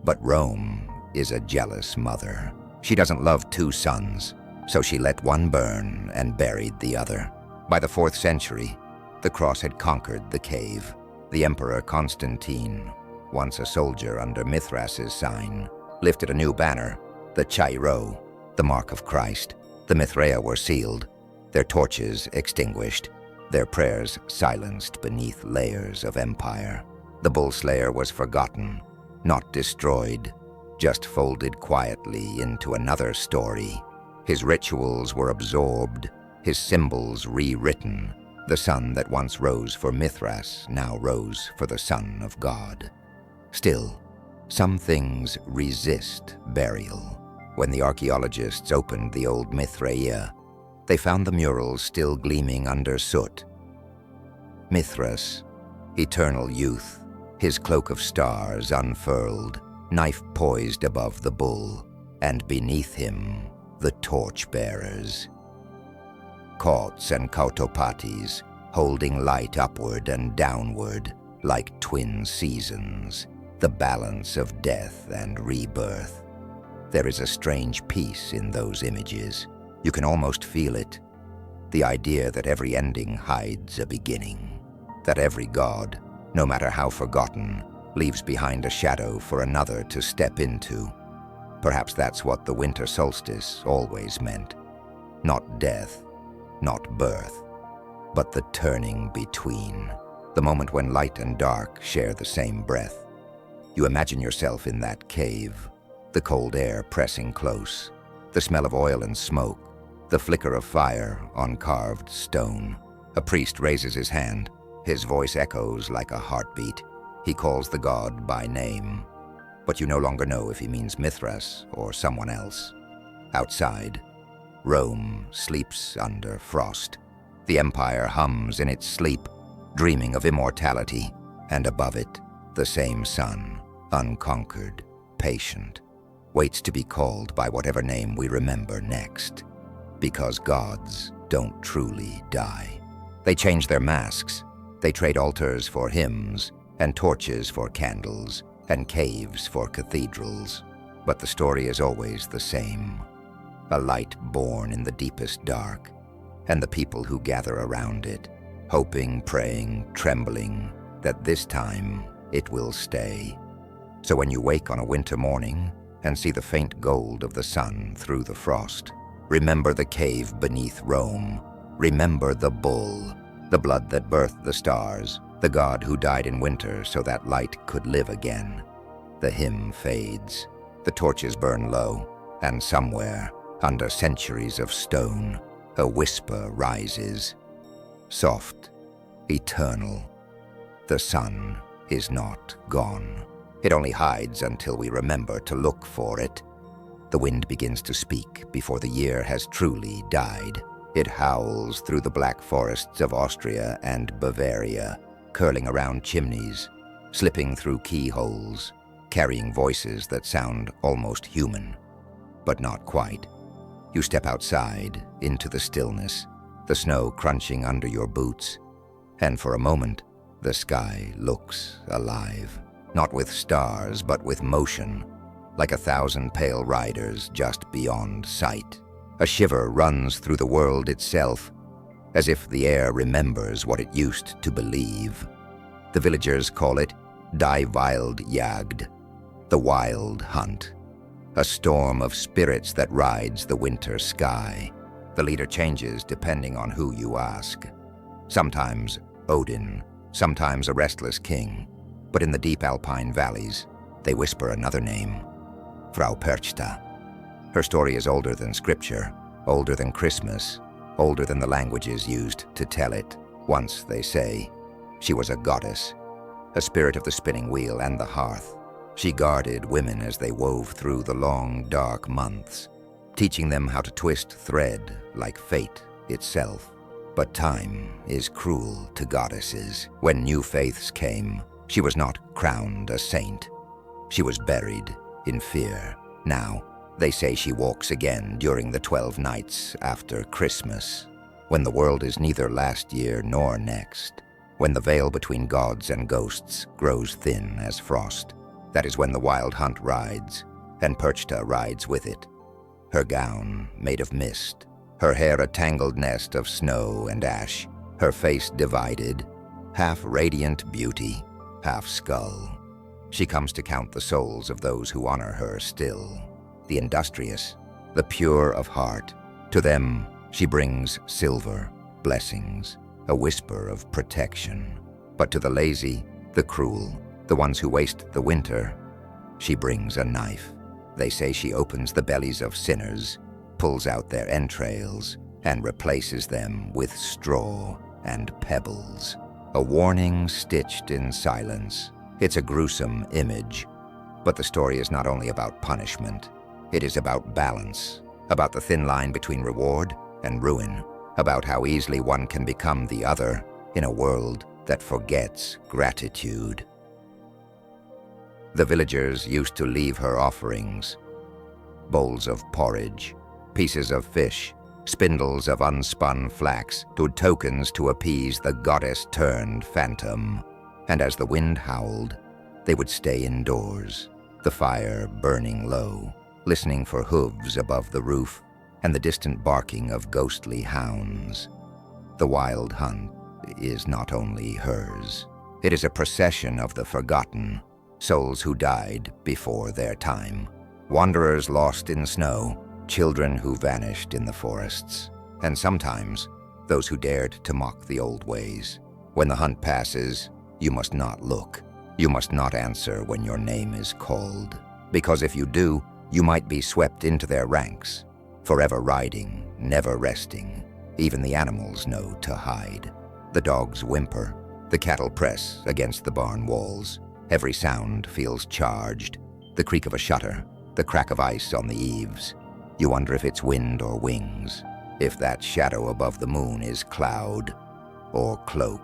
But Rome is a jealous mother. She doesn't love 2 sons, so she let one burn and buried the other. By the 4th century, the cross had conquered the cave. The Emperor Constantine, once a soldier under Mithras's sign, lifted a new banner, the Chi-Rho, the mark of Christ. The Mithraea were sealed, their torches extinguished, their prayers silenced beneath layers of empire. The bull slayer was forgotten, not destroyed, just folded quietly into another story. His rituals were absorbed, his symbols rewritten. The sun that once rose for Mithras now rose for the Son of God. Still, some things resist burial. When the archaeologists opened the old Mithraea, they found the murals still gleaming under soot. Mithras, eternal youth, his cloak of stars unfurled, knife poised above the bull, and beneath him, the torch-bearers. Kauts and Kautopatis, holding light upward and downward like twin seasons, the balance of death and rebirth. There is a strange peace in those images. You can almost feel it. The idea that every ending hides a beginning. That every god, no matter how forgotten, leaves behind a shadow for another to step into. Perhaps that's what the winter solstice always meant. Not death, not birth, but the turning between. The moment when light and dark share the same breath. You imagine yourself in that cave, the cold air pressing close, the smell of oil and smoke, the flicker of fire on carved stone. A priest raises his hand. His voice echoes like a heartbeat. He calls the god by name, but you no longer know if he means Mithras or someone else. Outside, Rome sleeps under frost. The empire hums in its sleep, dreaming of immortality, and above it, the same sun, unconquered, patient, waits to be called by whatever name we remember next. Because gods don't truly die. They change their masks. They trade altars for hymns, and torches for candles, and caves for cathedrals. But the story is always the same. A light born in the deepest dark, and the people who gather around it, hoping, praying, trembling, that this time it will stay. So when you wake on a winter morning and see the faint gold of the sun through the frost, remember the cave beneath Rome. Remember the bull, the blood that birthed the stars, the god who died in winter so that light could live again. The hymn fades, the torches burn low, and somewhere, under centuries of stone, a whisper rises. Soft, eternal. The sun is not gone. It only hides until we remember to look for it. The wind begins to speak before the year has truly died. It howls through the black forests of Austria and Bavaria, curling around chimneys, slipping through keyholes, carrying voices that sound almost human, but not quite. You step outside into the stillness, the snow crunching under your boots, and for a moment, the sky looks alive, not with stars, but with motion, like 1,000 pale riders just beyond sight. A shiver runs through the world itself, as if the air remembers what it used to believe. The villagers call it Die Wildjagd, the wild hunt, a storm of spirits that rides the winter sky. The leader changes depending on who you ask. Sometimes Odin, sometimes a restless king, but in the deep alpine valleys, they whisper another name, Frau Perchta. Her story is older than scripture, older than Christmas, older than the languages used to tell it. Once, they say, she was a goddess, a spirit of the spinning wheel and the hearth. She guarded women as they wove through the long, dark months, teaching them how to twist thread like fate itself. But time is cruel to goddesses. When new faiths came, she was not crowned a saint. She was buried in fear. Now, they say she walks again during the 12 nights after Christmas, when the world is neither last year nor next, when the veil between gods and ghosts grows thin as frost. That is when the wild hunt rides, and Perchta rides with it. Her gown made of mist, her hair a tangled nest of snow and ash, her face divided, half radiant beauty, half skull. She comes to count the souls of those who honor her still. The industrious, the pure of heart. To them, she brings silver, blessings, a whisper of protection. But to the lazy, the cruel, the ones who waste the winter, she brings a knife. They say she opens the bellies of sinners, pulls out their entrails, and replaces them with straw and pebbles. A warning stitched in silence. It's a gruesome image. But the story is not only about punishment. It is about balance, about the thin line between reward and ruin, about how easily one can become the other in a world that forgets gratitude. The villagers used to leave her offerings, bowls of porridge, pieces of fish, spindles of unspun flax, tokens to appease the goddess-turned phantom. And as the wind howled, they would stay indoors, the fire burning low, listening for hooves above the roof and the distant barking of ghostly hounds. The wild hunt is not only hers. It is a procession of the forgotten, souls who died before their time, wanderers lost in snow, children who vanished in the forests, and sometimes those who dared to mock the old ways. When the hunt passes, you must not look. You must not answer when your name is called, because if you do, you might be swept into their ranks, forever riding, never resting. Even the animals know to hide. The dogs whimper, the cattle press against the barn walls. Every sound feels charged. The creak of a shutter, the crack of ice on the eaves. You wonder if it's wind or wings, if that shadow above the moon is cloud or cloak.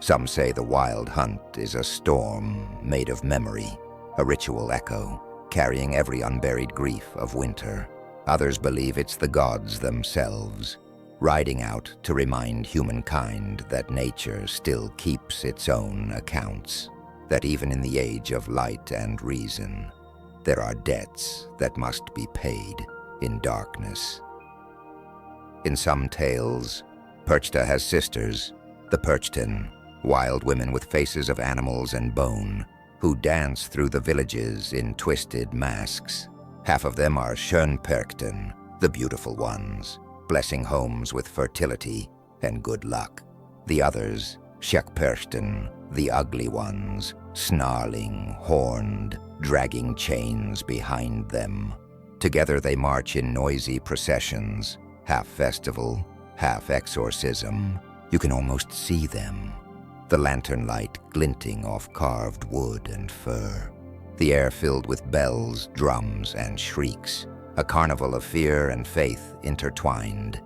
Some say the wild hunt is a storm made of memory, a ritual echo, carrying every unburied grief of winter. Others believe it's the gods themselves, riding out to remind humankind that nature still keeps its own accounts, that even in the age of light and reason, there are debts that must be paid in darkness. In some tales, Perchta has sisters, the Perchten, wild women with faces of animals and bone, who dance through the villages in twisted masks. Half of them are Schönperchten, the beautiful ones, blessing homes with fertility and good luck. The others, Schekperchten, the ugly ones, snarling, horned, dragging chains behind them. Together they march in noisy processions, half festival, half exorcism. You can almost see them, the lantern light glinting off carved wood and fur. The air filled with bells, drums, and shrieks, a carnival of fear and faith intertwined.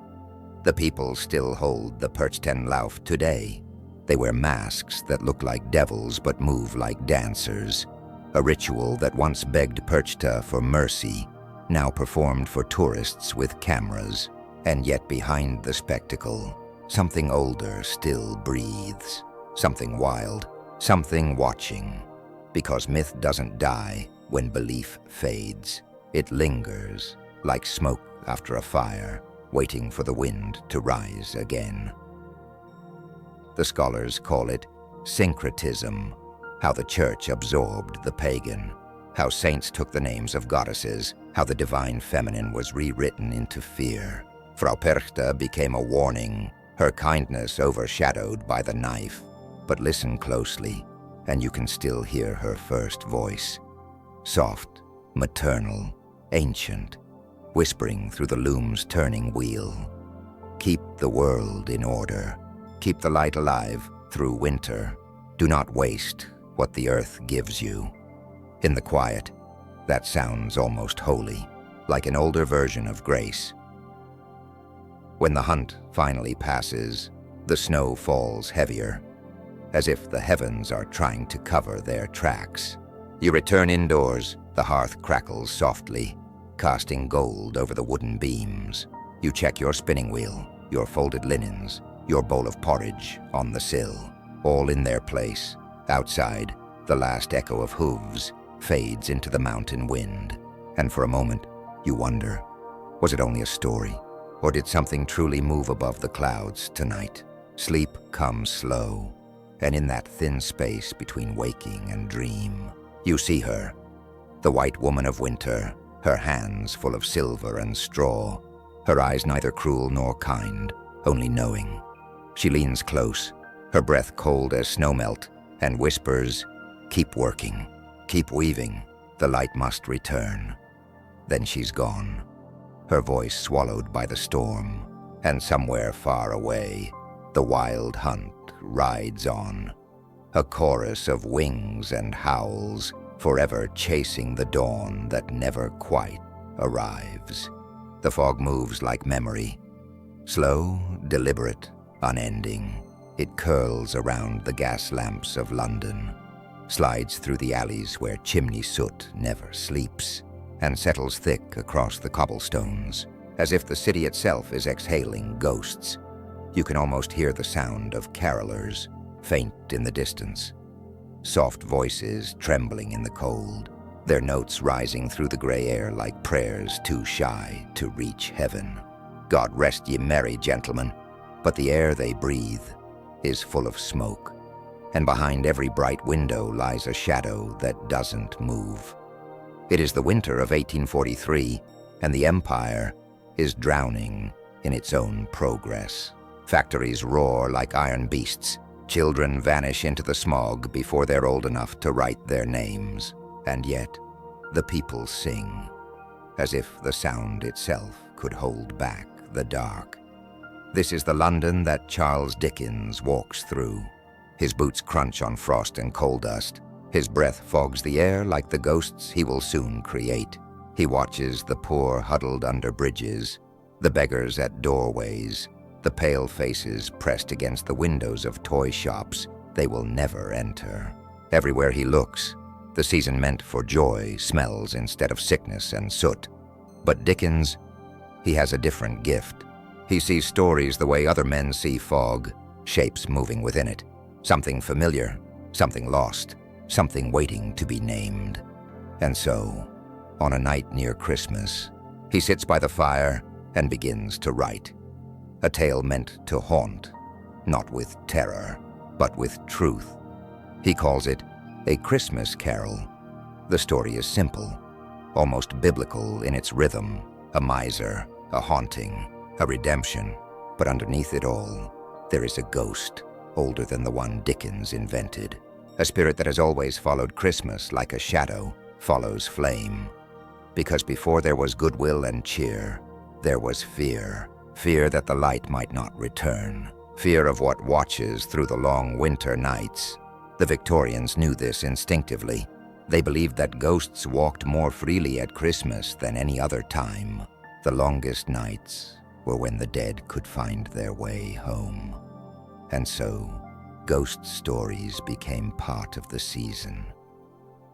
The people still hold the Perchtenlauf today. They wear masks that look like devils but move like dancers, a ritual that once begged Perchta for mercy, now performed for tourists with cameras. And yet behind the spectacle, something older still breathes, something wild, something watching. Because myth doesn't die when belief fades. It lingers, like smoke after a fire, waiting for the wind to rise again. The scholars call it syncretism, how the church absorbed the pagan, how saints took the names of goddesses, how the divine feminine was rewritten into fear. Frau Perchta became a warning, her kindness overshadowed by the knife. But listen closely, and you can still hear her first voice. Soft, maternal, ancient, whispering through the loom's turning wheel. Keep the world in order. Keep the light alive through winter. Do not waste what the earth gives you. In the quiet, that sounds almost holy, like an older version of grace. When the hunt finally passes, the snow falls heavier, as if the heavens are trying to cover their tracks. You return indoors, the hearth crackles softly, casting gold over the wooden beams. You check your spinning wheel, your folded linens, your bowl of porridge on the sill, all in their place. Outside, the last echo of hooves fades into the mountain wind, and for a moment, you wonder, was it only a story? Or did something truly move above the clouds tonight? Sleep comes slow, and in that thin space between waking and dream, you see her, the white woman of winter, her hands full of silver and straw, her eyes neither cruel nor kind, only knowing. She leans close, her breath cold as snowmelt, and whispers, "Keep working, keep weaving, the light must return." Then she's gone, her voice swallowed by the storm, and somewhere far away, the wild hunt rides on, a chorus of wings and howls, forever chasing the dawn that never quite arrives. The fog moves like memory, slow, deliberate, unending. It curls around the gas lamps of London, slides through the alleys where chimney soot never sleeps, and settles thick across the cobblestones, as if the city itself is exhaling ghosts. You can almost hear the sound of carolers, faint in the distance. Soft voices trembling in the cold, their notes rising through the gray air like prayers too shy to reach heaven. God rest ye merry, gentlemen, but the air they breathe is full of smoke, and behind every bright window lies a shadow that doesn't move. It is the winter of 1843, and the empire is drowning in its own progress. Factories roar like iron beasts. Children vanish into the smog before they're old enough to write their names. And yet, the people sing, as if the sound itself could hold back the dark. This is the London that Charles Dickens walks through. His boots crunch on frost and coal dust. His breath fogs the air like the ghosts he will soon create. He watches the poor huddled under bridges, the beggars at doorways, the pale faces pressed against the windows of toy shops they will never enter. Everywhere he looks, The season meant for joy smells instead of sickness and soot. But Dickens, he has a different gift. He sees stories the way other men see fog, shapes moving within it. Something familiar, something lost, something waiting to be named. And so, on a night near Christmas, he sits by the fire and begins to write. A tale meant to haunt, not with terror, but with truth. He calls it A Christmas Carol. The story is simple, almost biblical in its rhythm, a miser, a haunting, a redemption. But underneath it all, there is a ghost, older than the one Dickens invented. A spirit that has always followed Christmas like a shadow follows flame. Because before there was goodwill and cheer, there was fear. Fear that the light might not return. Fear of what watches through the long winter nights. The Victorians knew this instinctively. They believed that ghosts walked more freely at Christmas than any other time. The longest nights were when the dead could find their way home. And so, ghost stories became part of the season,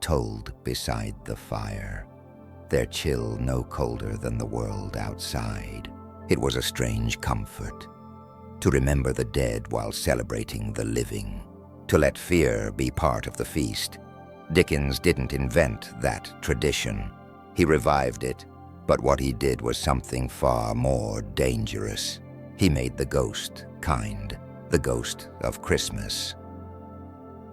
told beside the fire, their chill no colder than the world outside. It was a strange comfort to remember the dead while celebrating the living, to let fear be part of the feast. Dickens didn't invent that tradition. He revived it, but what he did was something far more dangerous. He made the ghost kind, the ghost of Christmas.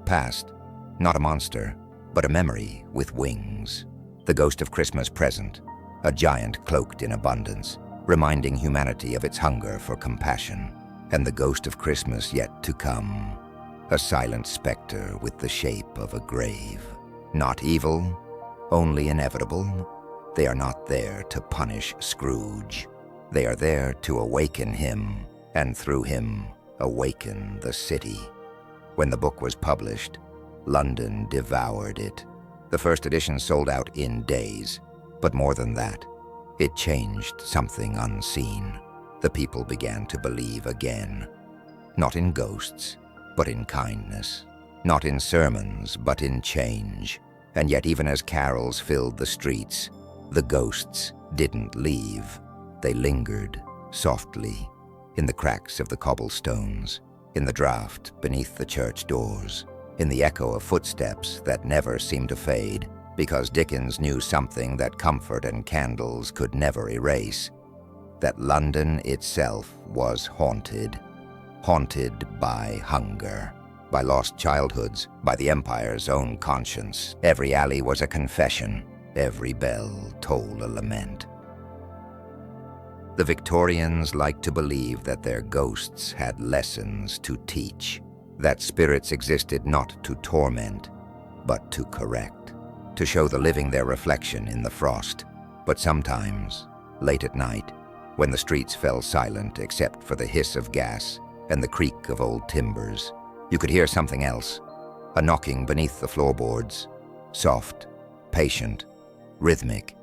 Past, not a monster, but a memory with wings. The ghost of Christmas present, a giant cloaked in abundance, reminding humanity of its hunger for compassion. And the ghost of Christmas yet to come, a silent specter with the shape of a grave. Not evil, only inevitable. They are not there to punish Scrooge. They are there to awaken him, and through him, awaken the city. When the book was published, London devoured it. The first edition sold out in days, but more than that, it changed something unseen. The people began to believe again, not in ghosts, but in kindness, not in sermons, but in change. And yet even as carols filled the streets, the ghosts didn't leave. They lingered softly in the cracks of the cobblestones, in the draught beneath the church doors, in the echo of footsteps that never seemed to fade, because Dickens knew something that comfort and candles could never erase, that London itself was haunted by hunger, by lost childhoods, by the empire's own conscience. Every alley was a confession, every bell told a lament. The Victorians liked to believe that their ghosts had lessons to teach, that spirits existed not to torment, but to correct, to show the living their reflection in the frost. But sometimes, late at night, when the streets fell silent except for the hiss of gas and the creak of old timbers, you could hear something else, a knocking beneath the floorboards, soft, patient, rhythmic.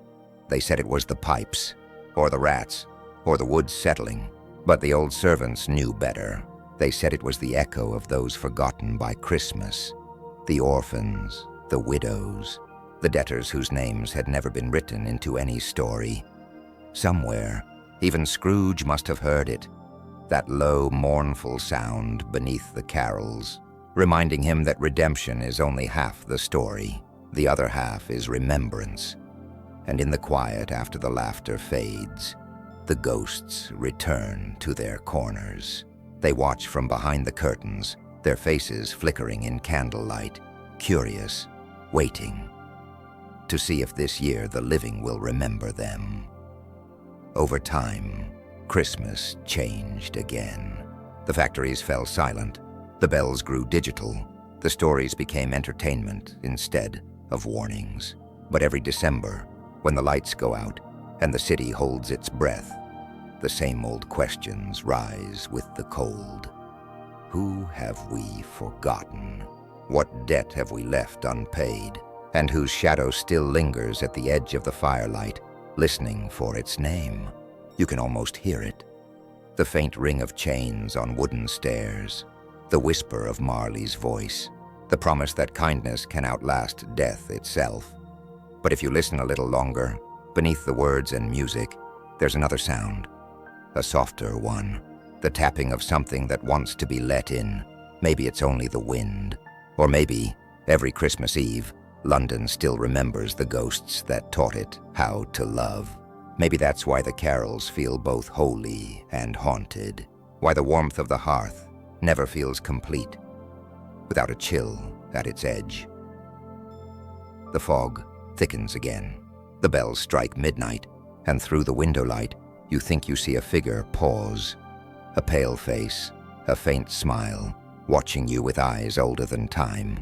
They said it was the pipes, or the rats, or the woods settling, but the old servants knew better. They said it was the echo of those forgotten by Christmas, the orphans, the widows, the debtors whose names had never been written into any story. Somewhere, even Scrooge must have heard it, that low, mournful sound beneath the carols, reminding him that redemption is only half the story. The other half is remembrance. And in the quiet after the laughter fades, the ghosts return to their corners. They watch from behind the curtains, their faces flickering in candlelight, curious, waiting, to see if this year the living will remember them. Over time, Christmas changed again. The factories fell silent, the bells grew digital, the stories became entertainment instead of warnings. But every December, when the lights go out and the city holds its breath, the same old questions rise with the cold. Who have we forgotten? What debt have we left unpaid? And whose shadow still lingers at the edge of the firelight, listening for its name? You can almost hear it. The faint ring of chains on wooden stairs, the whisper of Marley's voice, the promise that kindness can outlast death itself. But if you listen a little longer, beneath the words and music, there's another sound, a softer one, the tapping of something that wants to be let in. Maybe it's only the wind, or maybe, every Christmas Eve, London still remembers the ghosts that taught it how to love. Maybe that's why the carols feel both holy and haunted, why the warmth of the hearth never feels complete without a chill at its edge. The fog thickens again. The bells strike midnight, and through the window light, you think you see a figure pause, a pale face, a faint smile, watching you with eyes older than time.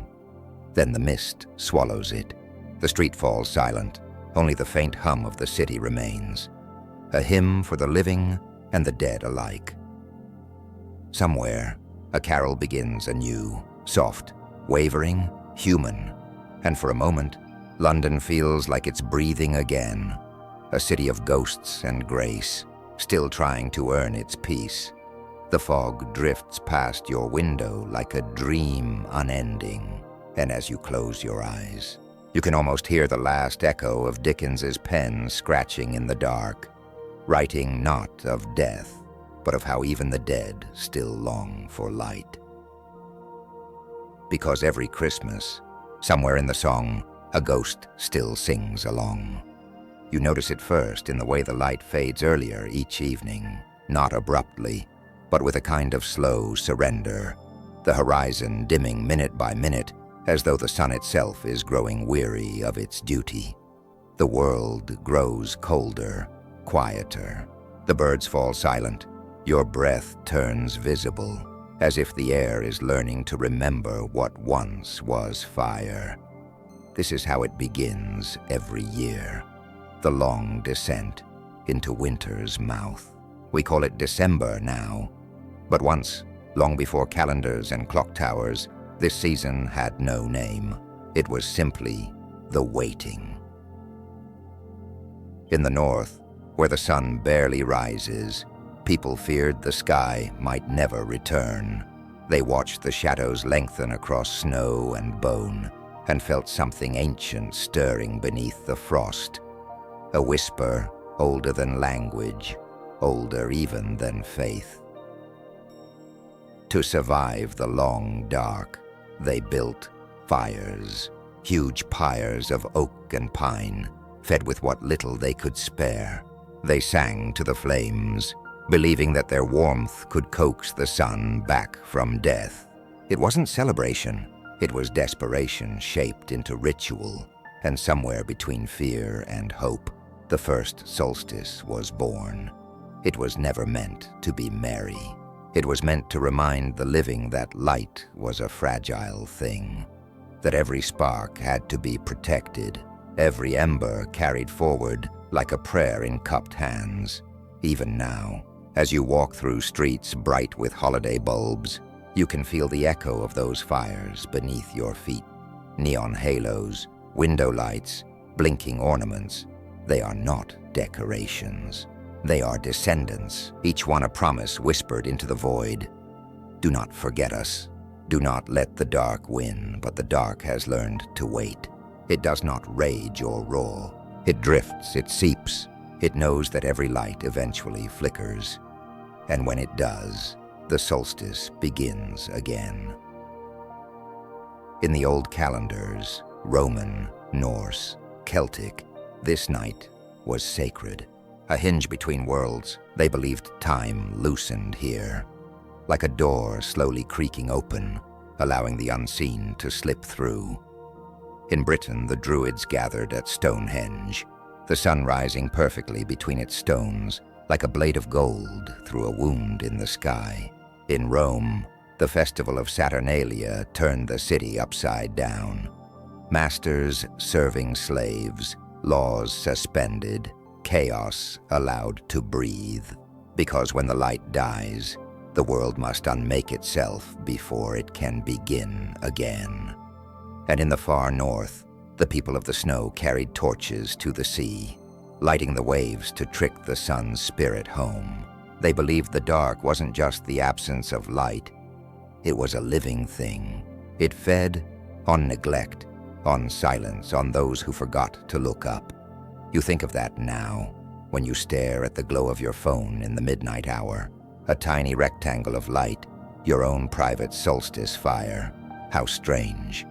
Then the mist swallows it. The street falls silent. Only the faint hum of the city remains, a hymn for the living and the dead alike. Somewhere, a carol begins anew, soft, wavering, human, and for a moment, London feels like it's breathing again, a city of ghosts and grace, still trying to earn its peace. The fog drifts past your window like a dream unending, and as you close your eyes, you can almost hear the last echo of Dickens's pen scratching in the dark, writing not of death, but of how even the dead still long for light. Because every Christmas, somewhere in the song, a ghost still sings along. You notice it first in the way the light fades earlier each evening, not abruptly, but with a kind of slow surrender, the horizon dimming minute by minute, as though the sun itself is growing weary of its duty. The world grows colder, quieter. The birds fall silent. Your breath turns visible, as if the air is learning to remember what once was fire. This is how it begins every year, the long descent into winter's mouth. We call it December now, but once, long before calendars and clock towers, this season had no name. It was simply the waiting. In the north, where the sun barely rises, people feared the sky might never return. They watched the shadows lengthen across snow and bone, and felt something ancient stirring beneath the frost. A whisper older than language, older even than faith. To survive the long dark, they built fires, huge pyres of oak and pine, fed with what little they could spare. They sang to the flames, believing that their warmth could coax the sun back from death. It wasn't celebration, it was desperation shaped into ritual, and somewhere between fear and hope, the first solstice was born. It was never meant to be merry. It was meant to remind the living that light was a fragile thing, that every spark had to be protected, every ember carried forward like a prayer in cupped hands. Even now, as you walk through streets bright with holiday bulbs, you can feel the echo of those fires beneath your feet. Neon halos, window lights, blinking ornaments. They are not decorations. They are descendants, each one a promise whispered into the void. Do not forget us. Do not let the dark win, but the dark has learned to wait. It does not rage or roar. It drifts, it seeps. It knows that every light eventually flickers. And when it does, the solstice begins again. In the old calendars, Roman, Norse, Celtic, this night was sacred. A hinge between worlds, they believed time loosened here, like a door slowly creaking open, allowing the unseen to slip through. In Britain, the Druids gathered at Stonehenge, the sun rising perfectly between its stones, like a blade of gold through a wound in the sky. In Rome, the festival of Saturnalia turned the city upside down. Masters serving slaves, laws suspended, chaos allowed to breathe. Because when the light dies, the world must unmake itself before it can begin again. And in the far north, the people of the snow carried torches to the sea, lighting the waves to trick the sun's spirit home. They believed the dark wasn't just the absence of light. It was a living thing. It fed on neglect, on silence, on those who forgot to look up. You think of that now, when you stare at the glow of your phone in the midnight hour, a tiny rectangle of light, your own private solstice fire. How strange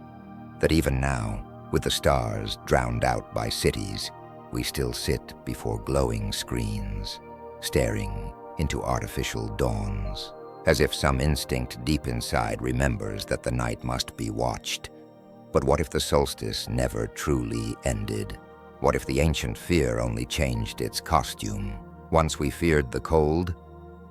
that even now, with the stars drowned out by cities, we still sit before glowing screens, staring into artificial dawns, as if some instinct deep inside remembers that the night must be watched. But what if the solstice never truly ended? What if the ancient fear only changed its costume? Once we feared the cold,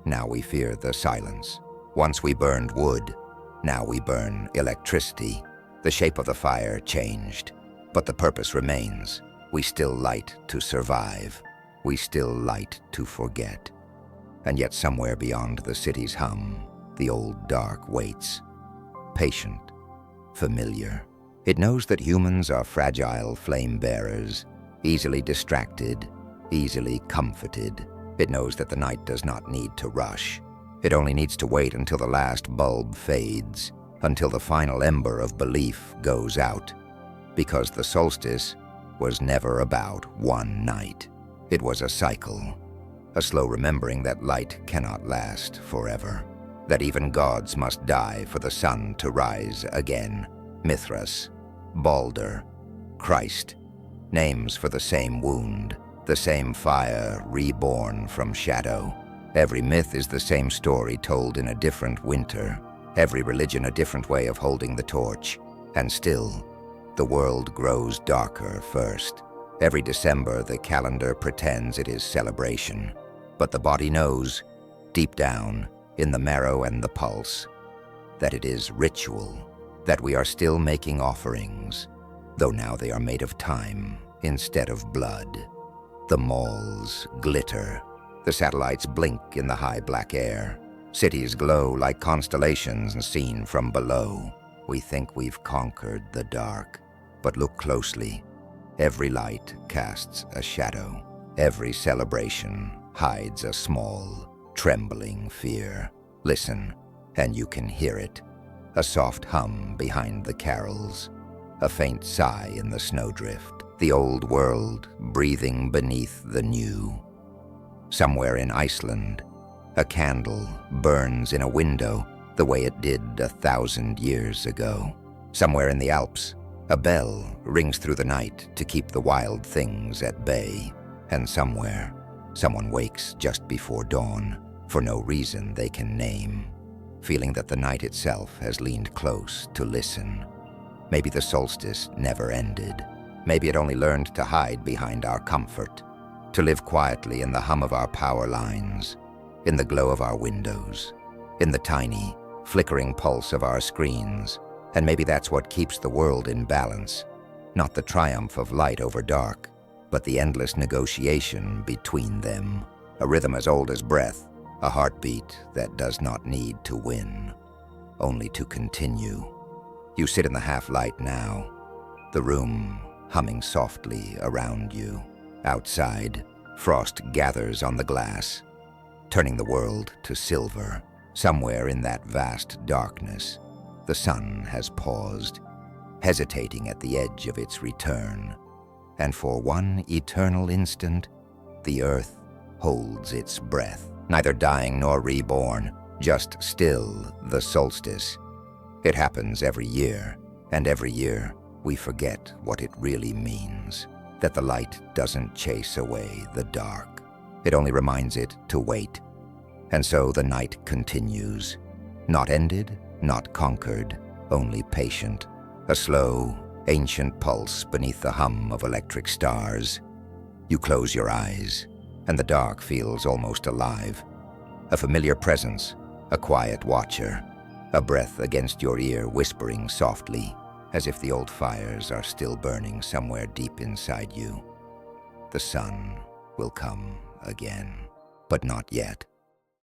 now we fear the silence. Once we burned wood, now we burn electricity. The shape of the fire changed, but the purpose remains. We still light to survive. We still light to forget. And yet somewhere beyond the city's hum, the old dark waits. Patient, familiar. It knows that humans are fragile flame bearers, easily distracted, easily comforted. It knows that the night does not need to rush. It only needs to wait until the last bulb fades, until the final ember of belief goes out. Because the solstice was never about one night. It was a cycle, a slow remembering that light cannot last forever, that even gods must die for the sun to rise again. Mithras, Balder, Christ, names for the same wound, the same fire reborn from shadow. Every myth is the same story told in a different winter, every religion a different way of holding the torch. And still, the world grows darker first. Every December, the calendar pretends it is celebration. But the body knows, deep down, in the marrow and the pulse, that it is ritual, that we are still making offerings, though now they are made of time instead of blood. The malls glitter. The satellites blink in the high black air. Cities glow like constellations seen from below. We think we've conquered the dark, but look closely. Every light casts a shadow. Every celebration hides a small, trembling fear. Listen, and you can hear it. A soft hum behind the carols. A faint sigh in the snowdrift. The old world breathing beneath the new. Somewhere in Iceland, a candle burns in a window the way it did 1,000 years ago. Somewhere in the Alps, a bell rings through the night to keep the wild things at bay. And somewhere, someone wakes just before dawn for no reason they can name, feeling that the night itself has leaned close to listen. Maybe the solstice never ended. Maybe it only learned to hide behind our comfort, to live quietly in the hum of our power lines, in the glow of our windows, in the tiny, flickering pulse of our screens. And maybe that's what keeps the world in balance, not the triumph of light over dark, but the endless negotiation between them, a rhythm as old as breath, a heartbeat that does not need to win, only to continue. You sit in the half-light now, the room humming softly around you. Outside, frost gathers on the glass, turning the world to silver. Somewhere in that vast darkness, the sun has paused, hesitating at the edge of its return. And for one eternal instant, the earth holds its breath, neither dying nor reborn, just still the solstice. It happens every year, and every year we forget what it really means. That the light doesn't chase away the dark. It only reminds it to wait. And so the night continues. Not ended, not conquered, only patient. A slow, ancient pulse beneath the hum of electric stars. You close your eyes, and the dark feels almost alive. A familiar presence, a quiet watcher, a breath against your ear whispering softly, as if the old fires are still burning somewhere deep inside you. The sun will come again, but not yet.